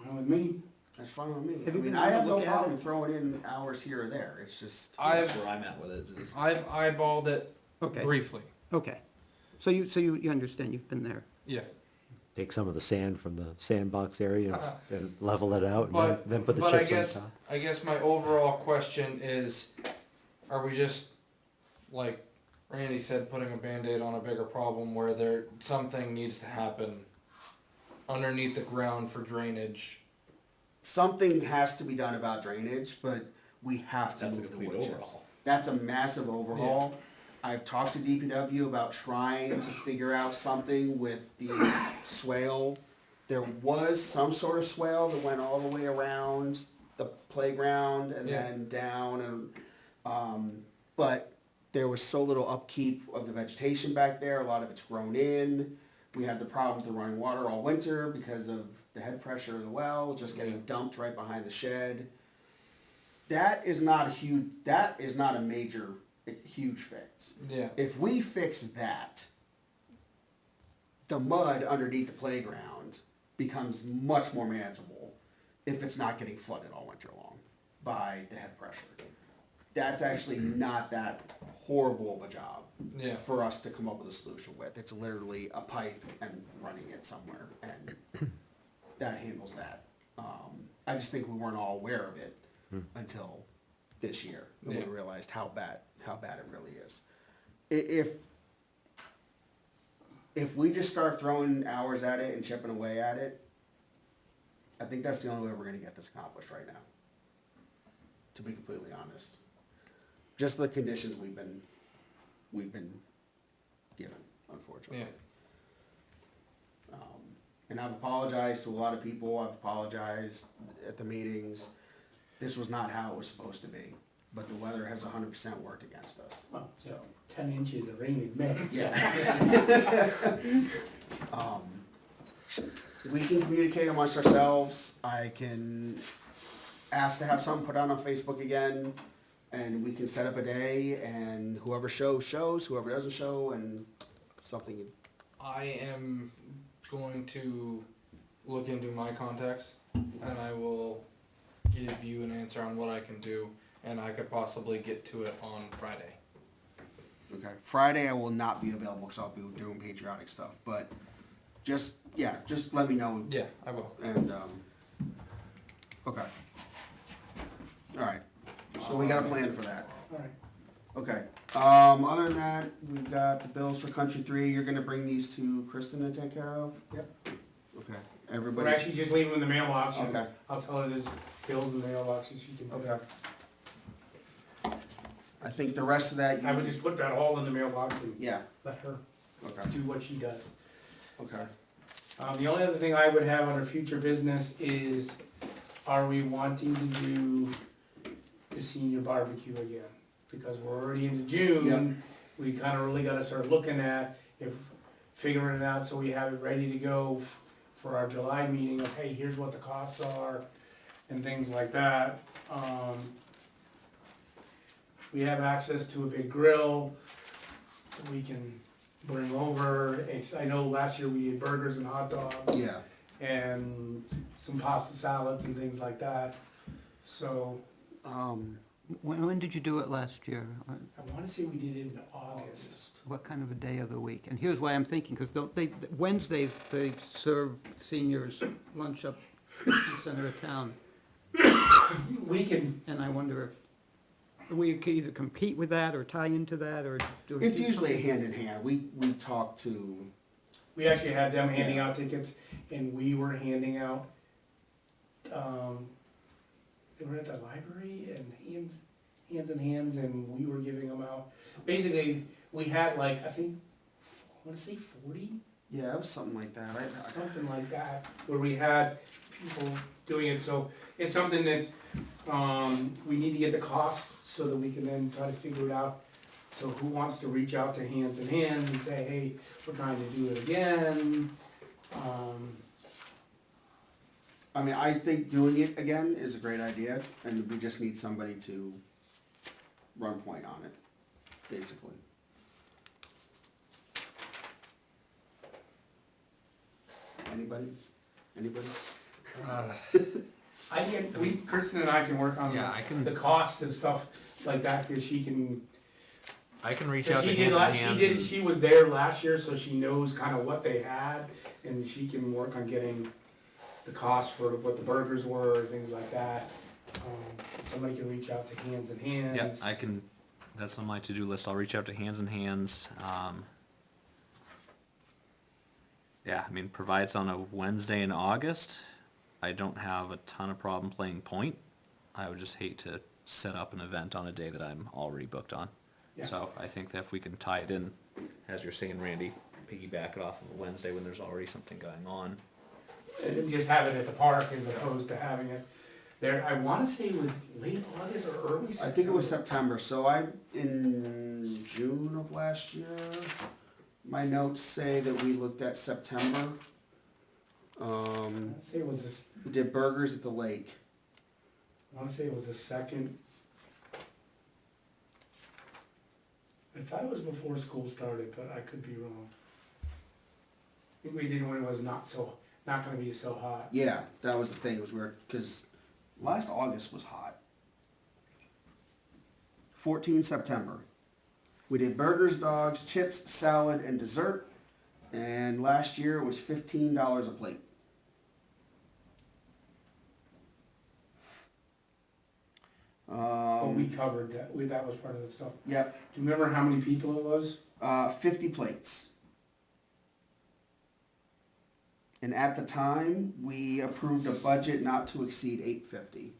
Fine with me. That's fine with me. I Have you mean, been I able to have no look at problem it? throwing in hours here or there, it's just. That's I've, where I'm at with it. is- I've eyeballed it Okay, briefly, okay. So you understand, you've been there. yeah. Take some of the sand from the sandbox area Uh-huh. and level it out, and But, then put the but I chips guess, on top. I guess my overall question is, are we just, like Randy said, putting a Band-Aid on a bigger problem where something needs to happen underneath the ground for drainage? Something has to be done about drainage, but we have to That's a move the complete wood chips. overhaul. That's a massive overhaul. I've talked to DPW about trying to figure out something with the swale. There was some sort of swale that went all the way around the playground and Yeah. then down, and, but there was so little upkeep of the vegetation back there, a lot of it's grown in. We had the problem with the running water all winter because of the head pressure of the well, just getting dumped right behind the shed. That is not a major, huge fix. Yeah, If we fix that, the mud underneath the playground becomes much more manageable if it's not getting flooded all winter long by the head pressure. That's actually not that horrible of a job yeah. for us to come up with a solution with. It's literally a pipe and running it somewhere, and that handles that. I just think we weren't all aware of it until this year, when Yeah. we realized how bad it really is. If if we just start throwing hours at it and chipping away at it, I think that's the only way we're gonna get this accomplished right now. To be completely honest. Just the conditions we've been given, unfortunately. Yeah. And I've apologized to a lot of people, I've apologized at the meetings. This was not how it was supposed to be, but the weather has 100% worked against us. Well, so So, 10 inches of rain in May. so- yeah. We can communicate amongst ourselves. I can ask to have something put out on Facebook again, and we can set up a day, and whoever shows, whoever doesn't show, and something. I am going to look into my contacts, and I will give you an answer on what I can do, and I could possibly get to it on Friday. Okay. Friday I will not be available because I'll be doing patriotic stuff, but just let me know. Yeah, I will. And, okay. All right. So we got a plan for that. All right. Okay. Other than that, we've got the bills for Country 3. You're gonna bring these to Kristen to take care of? Yep. Okay. We're Everybody. actually just leaving them in the mailbox. and Okay. I'll tell her there's bills in the mailbox and she can. Okay. I think the rest of that, I would just put that all in the mailbox and yeah, let her okay, do what she does. okay. The only other thing I would have under future business is, are we wanting to do the senior barbecue again? Because we're already into June, we kinda really gotta start looking at, figuring it out so we have it ready to go for our July meeting of, hey, here's what the costs are, and things like that. We have access to a big grill that we can bring over. I know last year we did burgers and hot dogs Yeah, and some pasta salads and things like that. So When did you do it last year? I wanna say we did it in August. What kind of a day of the week? And here's why I'm thinking, because don't they, Wednesdays, they serve seniors lunch up in the center of town. We can, And I wonder if we could either compete with that or tie into that or do. it's usually hand in hand. We talk to, we actually had them handing out tickets and we were handing out, they were at the library and hands in hands and we were giving them out. Basically, we had like, I think, I wanna say 40? yeah, it was something like that. Something like that, where we had people doing it, so it's something that, we need to get the cost so that we can then try to figure it out. So who wants to reach out to Hands in Hands and say, hey, we're trying to do it again? I mean, I think doing it again is a great idea, and we just need somebody to run point on it, basically. Anybody? Kristen and I can work on Yeah, I can- the cost of stuff like that, cause she can. I can reach Cause out to she did, Hands in Hands. she was there last year, so she knows kinda what they had, and she can work on getting the cost for what the burgers were, things like that. Somebody can reach out to Hands in Hands. Yep, I can, that's on my to-do list. I'll reach out to Hands in Hands. Yeah, I mean, provides on a Wednesday in August. I don't have a ton of problem playing point. I would just hate to set up an event on a day that I'm already booked on. Yeah. So I think that if we can tie it in, as you're saying, Randy, piggyback it off of a Wednesday when there's already something going on. And just have it at the park as opposed to having it there. I wanna say it was late August or early September. I think it was September, so in June of last year, my notes say that we looked at September. I wanna say it was this, We did burgers at the lake. I wanna say it was the second. I thought it was before school started, but I could be wrong. I think we did when it was not gonna be so hot. Yeah, that was the thing, it was weird, cause last August was hot. 14 September. We did burgers, dogs, chips, salad, and dessert. And last year it was $15 a plate. But we covered that, that was part of the stuff. Yep, Do you remember how many people it was? 50 plates. And at the time, we approved a budget not to exceed $850.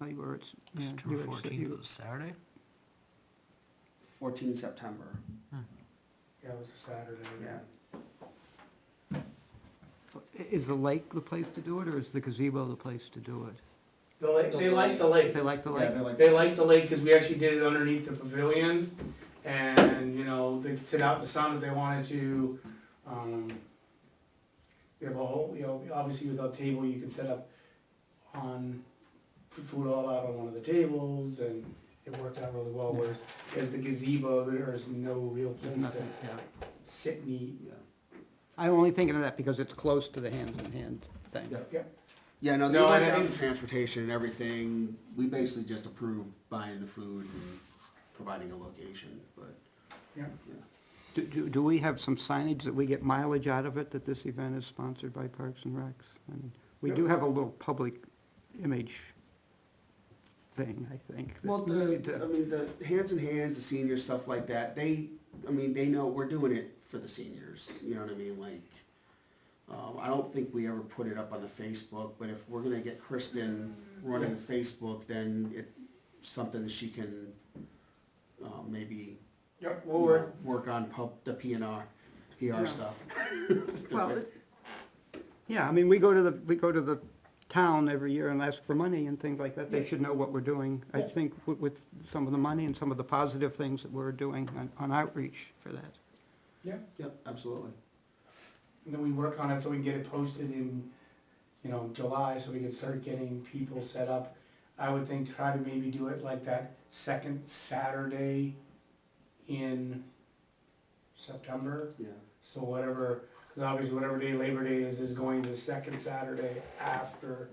Oh, you were, yeah, September you were- 14th you- was Saturday? 14 September, Yeah, it was a Saturday. yeah. Is the lake the place to do it, or is the gazebo the place to do it? The lake, they like the lake. They like the Yeah, lake? they're like, They like the lake because we actually did it underneath the pavilion, and, you know, they could sit out in the sun if they wanted to. We have a whole, you know, obviously with a table, you can set up on, put food all out on one of the tables, and it worked out really well, whereas as the gazebo, there's no real There's place to nothing, yeah. sit and eat. yeah. I'm only thinking of that because it's close to the hand-in-hand thing. Yeah. Yeah, no, they No, went and I down think- to transportation and everything. We basically just approved buying the food and providing a location, but, Yeah. yeah. Do we have some signage that we get mileage out of it, that this event is sponsored by Parks and Recs? I mean, we do have a little public image thing, I think. that Well, we need to- the Hands in Hands, the senior stuff like that, they know we're doing it for the seniors, you know what I mean, like, I don't think we ever put it up on the Facebook, but if we're gonna get Kristen running the Facebook, then it's something that she can, maybe, Yep, you we'll know, work. work on the PR Yeah. stuff. Well, yeah, I mean, we go to the town every year and ask for money and things like that. They should know what we're doing, I Yeah. think, with some of the money and some of the positive things that we're doing on outreach for that. Yeah, Yep, absolutely. and then we work on it so we can get it posted in, you know, July, so we can start getting people set up. I would think try to maybe do it like that second Saturday in September. Yeah. So whatever, because obviously whatever day Labor Day is going to the second Saturday after.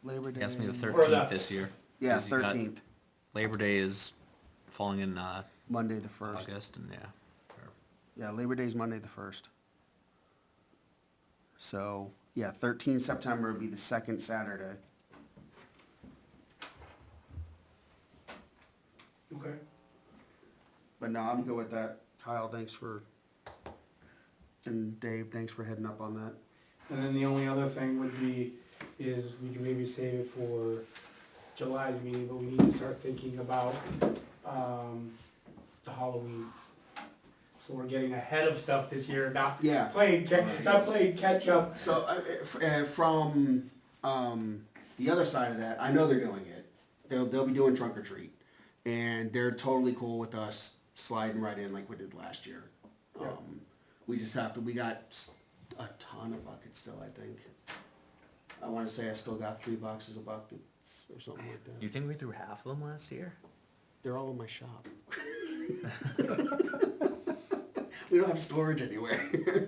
Labor Day. Yes, me the Or 13th the- this year. Yeah, 'cause you got- 13th, Labor Day is falling in Monday the 1st. August, and yeah. Yeah, Labor Day's Monday the 1st. So, yeah, 13 September would be the second Saturday. Okay. But no, I'm good with that. Kyle, thanks for, and Dave, thanks for heading up on that. And then the only other thing would be, is we can maybe save it for July's meeting, but we need to start thinking about, the Halloween. So we're getting ahead of stuff this year, not Yeah. playing, not playing catch up. So, from, the other side of that, I know they're doing it. They'll be doing trunk or treat. And they're totally cool with us sliding right in like we did last year. Yeah. We just have to, we got a ton of buckets still, I think. I wanna say I still got 3 boxes of buckets or something like Do that. you think we threw half of them last year? They're all in my shop. We don't have storage anywhere.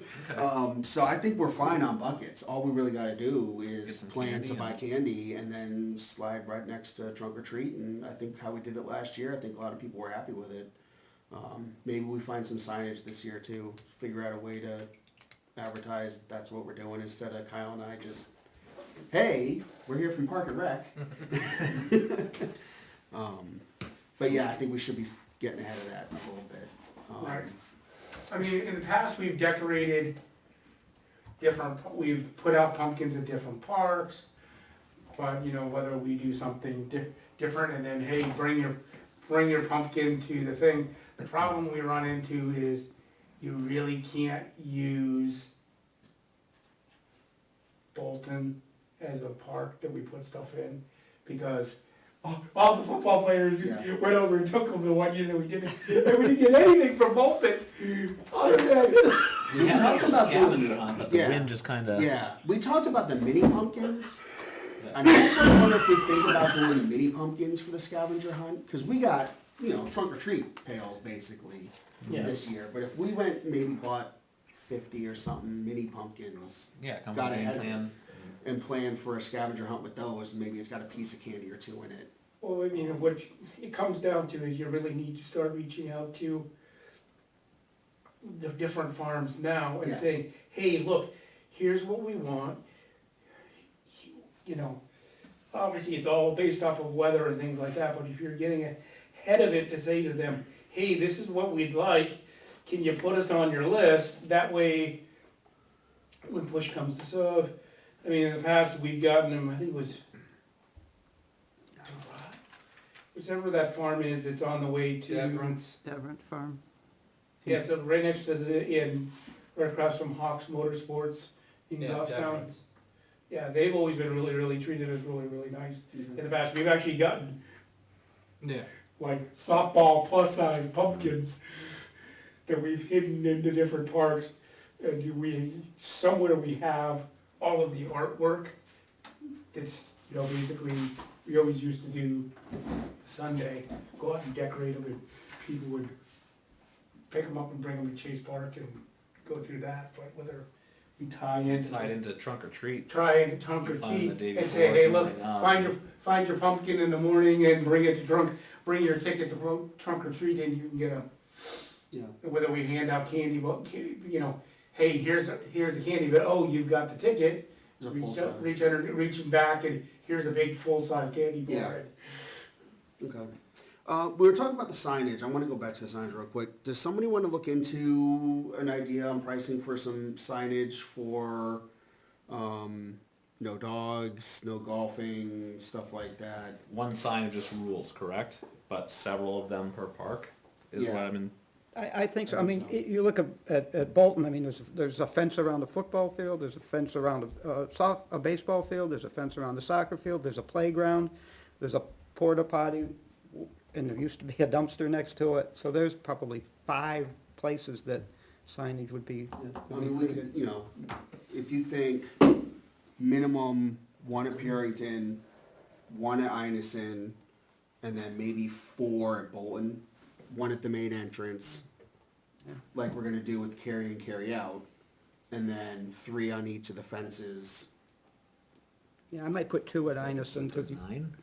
So I think we're fine on buckets. All we really gotta do Get is some plan candy to buy and- candy and then slide right next to trunk or treat. And I think how we did it last year, I think a lot of people were happy with it. Maybe we find some signage this year too, figure out a way to advertise that's what we're doing instead of Kyle and I just, hey, we're here from Park and Rec. But yeah, I think we should be getting ahead of that a little bit. Right. I mean, in the past, we've decorated we've put out pumpkins at different parks, but, you know, whether we do something different and then, hey, bring your pumpkin to the thing. The problem we run into is you really can't use Bolton as a park that we put stuff in, because all the football players Yeah. went over and took them the one year that we didn't, and we didn't get anything from Bolton. Other than, We talked about doing, But the Yeah. wind just kinda. yeah, we talked about the mini pumpkins. I mean, I just wonder if we think about doing the mini pumpkins for the scavenger hunt, cause we got, you know, trunk or treat pails basically Yeah. this year. But if we went and maybe bought 50 or something mini pumpkins Yeah, come Got with a ahead game of it. plan. and planned for a scavenger hunt with those, and maybe it's got a piece of candy or 2 in it. well, I mean, what it comes down to is you really need to start reaching out to the different farms now and Yeah. saying, hey, look, here's what we want. You know, obviously it's all based off of weather and things like that, but if you're getting ahead of it to say to them, hey, this is what we'd like, can you put us on your list? That way, when push comes to shove, I mean, in the past, we've gotten them, I think it was, whichever that farm is, it's on the way to. Deverance. Deverant Farm. Yeah, it's right next to right across from Hawks Motorsports in Yeah, Goffstown. Deverance. Yeah, they've always been really treated us really nice. In the past, we've actually gotten Yeah. like softball plus size pumpkins that we've hidden into different parks. And somewhere we have all of the artwork. It's, basically, we always used to do Sunday, go out and decorate them, and people would pick them up and bring them to Chase Park and go through that, but whether we tie into. Tied into trunk or treat. Try and trunk or You find the treat, day and say, before hey, the look, morning of. find your pumpkin in the morning and bring it to bring your ticket to trunk or treat, and you can get a, Yeah. whether we hand out candy, hey, here's the candy, but oh, you've got the ticket. It's a full size. Reaching back, and here's a big full-size candy bar. Yeah. Okay. We were talking about the signage. I want to go back to the signage real quick. Does somebody want to look into an idea on pricing for some signage for, no dogs, no golfing, stuff like that? One sign of just rules, correct? But several of them per park is what Yeah. I'm in. I think so. I mean, you look at Bolton, I mean, there's a fence around the football field, there's a fence around a baseball field, there's a fence around the soccer field, there's a playground, there's a porta potty, and there used to be a dumpster next to it. So there's probably 5 places that signage would be. I mean, we could, if you think minimum 1 at Purrington, 1 at Inison, and then maybe 4 at Bolton, 1 at the main entrance, Yeah. like we're gonna do with carry and carry out, and then 3 on each of the fences. Yeah, I might put 2 at Inison, because, 9,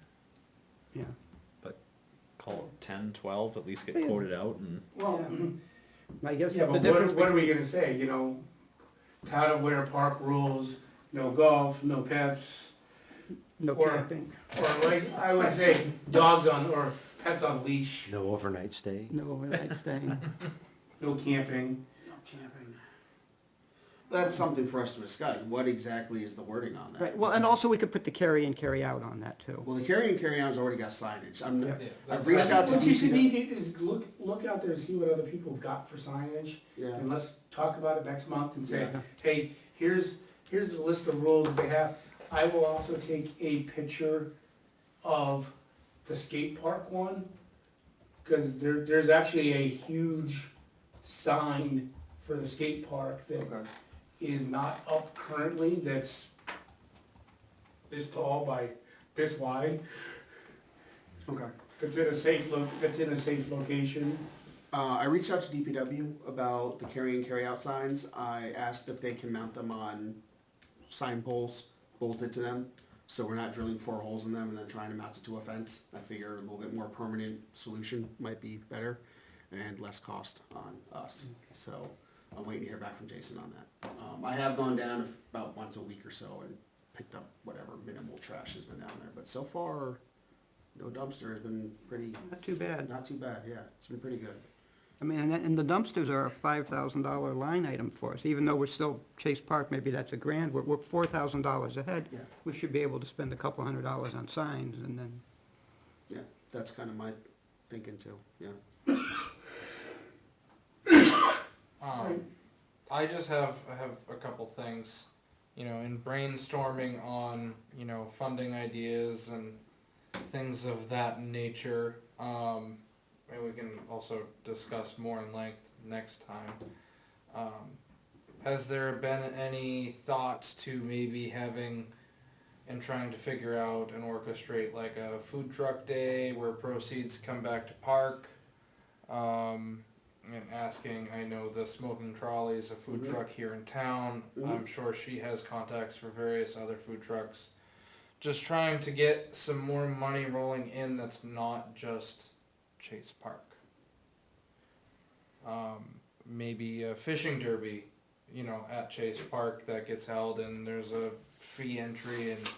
yeah. but call it 10, 12, at least get Yeah. quoted out and. Well, I guess yeah, the but difference what are we gonna say, Town of Ware Park rules, no golf, no pets, no or- camping, or like, I would say, dogs or pets on leash, No overnight stay. no overnight staying. no camping. No camping. That's something for us to discuss. What exactly is the wording on that? Right, well, and also we could put the carry and carry out on that too. Well, the carry and carry out's already got signage. Yeah. Yeah, I've that's reached out to What you should DCW. need is look out there and see what other people have got for signage, Yeah. and let's talk about it next month and say, Yeah. hey, here's a list of rules that they have. I will also take a picture of the skate park one, cause there's actually a huge sign for the skate park that Okay. is not up currently, that's this tall by this wide, Okay. that's in a safe location. I reached out to DPW about the carry and carry out signs. I asked if they can mount them on sign poles bolted to them, so we're not drilling 4 holes in them and then trying to mount it to a fence. I figure a little bit more permanent solution might be better and less cost on us. So I'm waiting to hear back from Jason on that. I have gone down about once a week or so and picked up whatever minimal trash has been down there, but so far, no dumpster has been pretty, Not too bad. not too bad, yeah, it's been pretty good. I mean, and the dumpsters are a $5,000 line item for us, even though we're still Chase Park, maybe that's $1,000, we're $4,000 ahead. Yeah. We should be able to spend a couple $100 on signs and then, Yeah, that's kind of my thinking too, yeah. I just have a couple things, in brainstorming on, funding ideas and things of that nature. And we can also discuss more in length next time. Has there been any thoughts to maybe having and trying to figure out and orchestrate like a food truck day where proceeds come back to park? And asking, I know the Smoking Trolley is a food Mhm. truck here in town. Mhm. I'm sure she has contacts for various other food trucks. Just trying to get some more money rolling in that's not just Chase Park. Maybe a fishing derby, at Chase Park that gets held and there's a fee entry and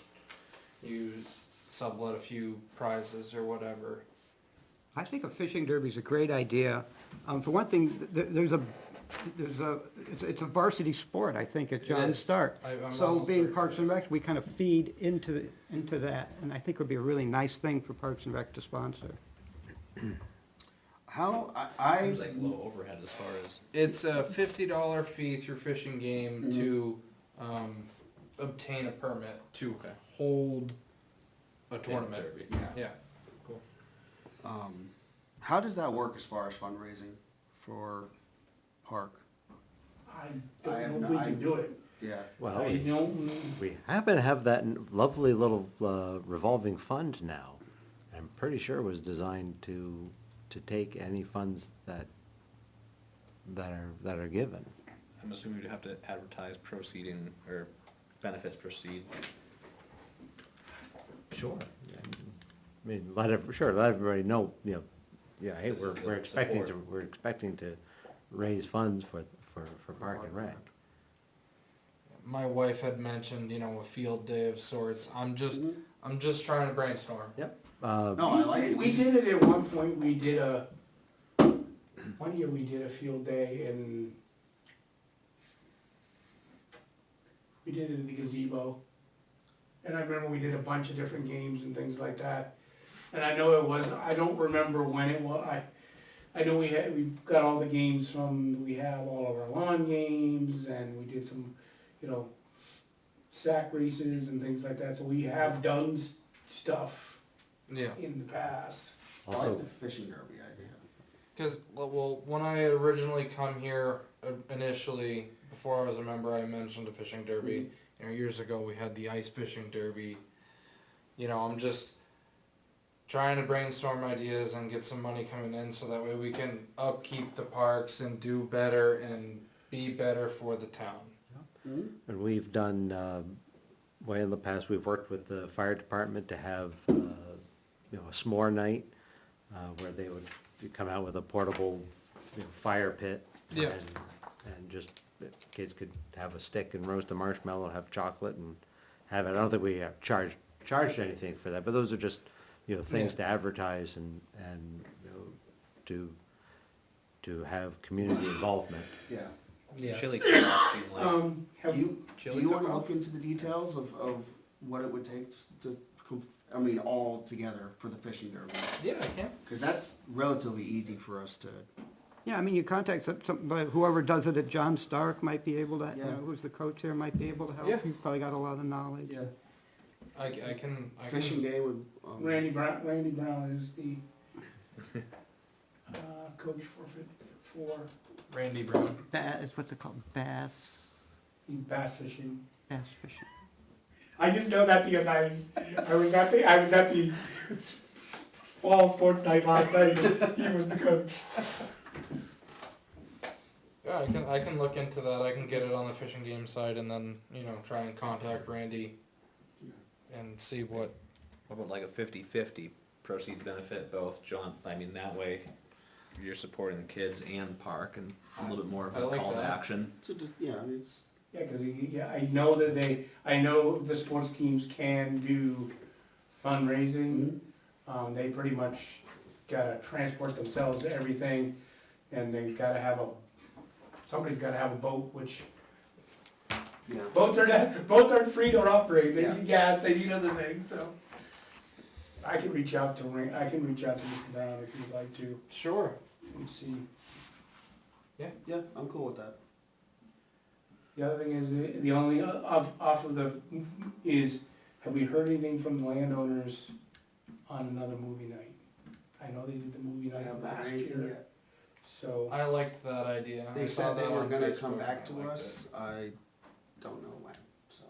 you sublet a few prizes or whatever. I think a fishing derby's a great idea. For one thing, it's a varsity sport, I think, at John is. Stark. I'm So almost being certain Parks it and is. Rec, we kind of feed into that, and I think it would be a really nice thing for Parks and Rec to sponsor. How, I, Seems like low overhead as far as. It's a $50 fee through Fishing Game to obtain a permit to hold a tournament. Derby. yeah. Yeah. How does that work as far as fundraising for park? I I have don't know no- if we can do it. Yeah. Well, I don't, we happen to have that lovely little revolving fund now. I'm pretty sure it was designed to take any funds that are given. I'm assuming we'd have to advertise proceeding or benefits proceed. Sure. I mean, let everybody know, yeah, hey, This is we're the expecting support. to raise funds for Park and Rec. My wife had mentioned, a field day of sorts. I'm just trying to brainstorm. Yep. No, I like it. we did it at one point, one year we did a field day and we did it at the gazebo. And I remember we did a bunch of different games and things like that. And I know it was, I don't remember when it was, I know we got all the games we have all of our lawn games and we did some, sack races and things like that. So we have done stuff Yeah. in the past. I like Also, the fishing derby idea. Because, well, when I had originally come here initially, before I was a member, I mentioned a fishing derby. Years ago, we had the ice fishing derby. I'm just trying to brainstorm ideas and get some money coming in so that way we can upkeep the parks and do better and be better for the town. and we've done, way in the past, we've worked with the fire department to have, a s'more night, where they would come out with a portable, fire pit. Yeah. And just, kids could have a stick and roast a marshmallow, have chocolate and have it. I don't think we have charged anything for that, but those are just, things to advertise and, to have community involvement. Yeah. Yes. Chili cook-off seemed like. Do Have, you, Chili do you wanna cook-off? look into the details of what it would take all together for the fishing derby? Yeah, I can. Cause that's relatively easy for us to, Yeah, I mean, you contact whoever does it at John Stark might be able to, Yeah. who's the coach there, might be able to help. Yeah. You've probably got a lot of knowledge. yeah, I can. fishing game would, Randy Brown is the coach for Randy Brown. What's it called, bass bass fishing. fishing. I just know that because I was at the fall sports night last night. He was the coach. Yeah, I can look into that. I can get it on the fishing game side and then, try and contact Randy and see what. What about like a 50-50 proceeds benefit both, John? I mean, that way you're supporting the kids and park and a little bit more of I a like call to that. action. so just, yeah, I mean, it's, Yeah, because I know the sports teams can do fundraising. They pretty much gotta transport themselves to everything, and they've gotta have somebody's gotta have a boat, which yeah. boats aren't free to operate. They Yeah. need gas, they need other things, so. I can reach out to Mr. Brown if you'd like to Sure. and see. Yeah, I'm cool with that. The other thing is, the only, off of is, have we heard anything from the landowners on another movie night? I know they did the movie I night haven't last heard anything year, yet. so, I liked that idea. They I saw said they that were on gonna Facebook come back and to I liked us, I don't know when, so.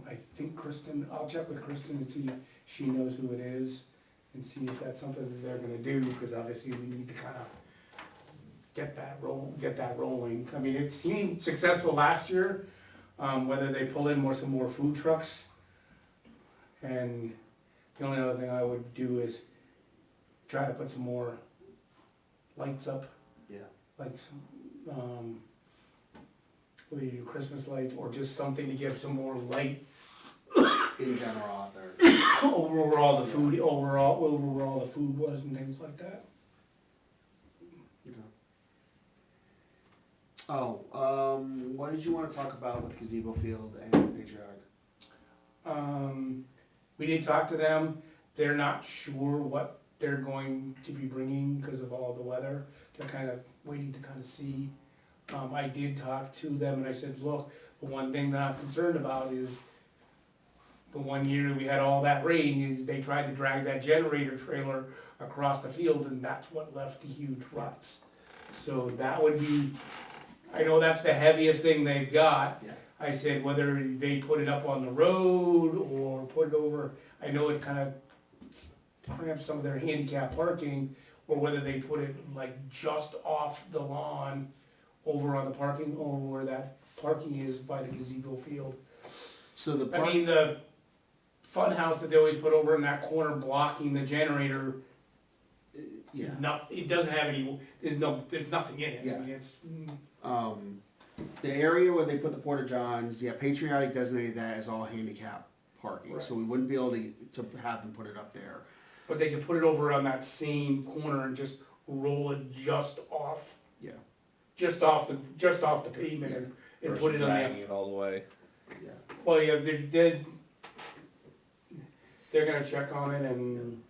I think Kristen, I'll check with Kristen and see if she knows who it is, and see if that's something that they're gonna do, because obviously we need to kinda get that rolling. I mean, it seemed successful last year, whether they pull in some more food trucks. And the only other thing I would do is try to put some more lights up, Yeah. like some, what do you do, Christmas lights, or just something to give some more light In general out there. over where all the food was and things like that. What did you wanna talk about with Gazebo Field and Patriotic? We did talk to them, they're not sure what they're going to be bringing because of all the weather. They're kind of waiting to kind of see. I did talk to them and I said, look, the one thing that I'm concerned about is the one year we had all that rain is they tried to drag that generator trailer across the field and that's what left the huge ruts. So that would be, I know that's the heaviest thing they've got. Yeah. I said whether they put it up on the road or put it over, I know it kind of cramps some of their handicap parking, or whether they put it like just off the lawn over on the parking, or where that parking is by the gazebo field. So the I park, mean, the fun house that they always put over in that corner blocking the generator, yeah, it doesn't have any, there's nothing in it. I mean, it's, the area where they put the porta johns, yeah, Patriotic designated that as all handicap parking, so we wouldn't be able to have them put it up there. but they could put it over on that same corner and just roll it just off Yeah, the pavement and put it on dragging the, it all the way. yeah. well, yeah, they're gonna check on it and,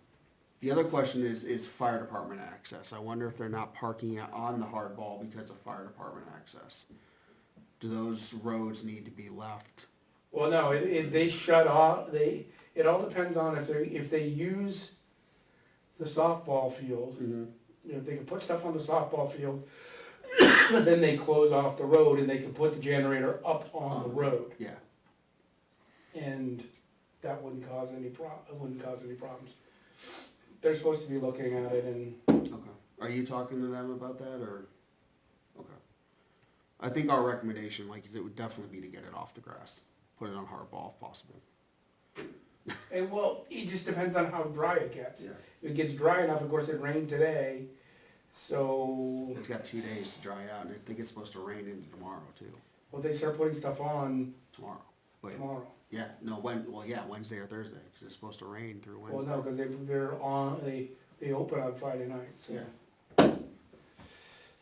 The other question is fire department access. I wonder if they're not parking on the hardball because of fire department access. Do those roads need to be left? well, no, they shut off, it all depends on if they use the softball field. If they can put stuff on the softball field, then they close off the road and they can put the generator up on the road. Yeah, And that wouldn't cause any problems. They're supposed to be looking at it and, okay. Are you talking to them about that, or? Okay. I think our recommendation, like, it would definitely be to get it off the grass, put it on hardball if possible. well, it just depends on how dry it gets. Yeah. If it gets dry enough, of course, it rained today, so, It's got 2 days to dry out, and I think it's supposed to rain into tomorrow too, well, they start putting stuff on tomorrow. Wait, tomorrow. yeah, no, Wednesday or Thursday, because it's supposed to rain through Well, Wednesday. no, because they're on, they open on Friday night, so. Yeah.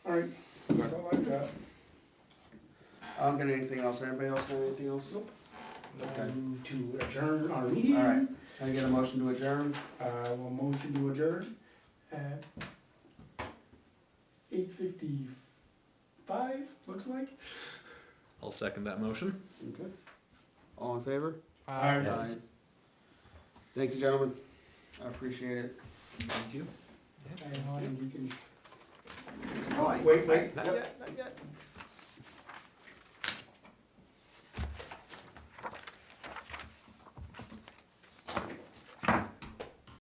Alright, that's all I got. I don't get anything else. Anybody else got anything else? Nope. Okay. Move to adjourn our meeting. All right. Can I get a motion to adjourn? We'll motion to adjourn at 8:55, looks like. I'll second that motion. Okay. All in favor? Aye. Aye. Thank you, gentlemen. I appreciate it. Thank you. And you can, Oh, wait, Not yet, not yet.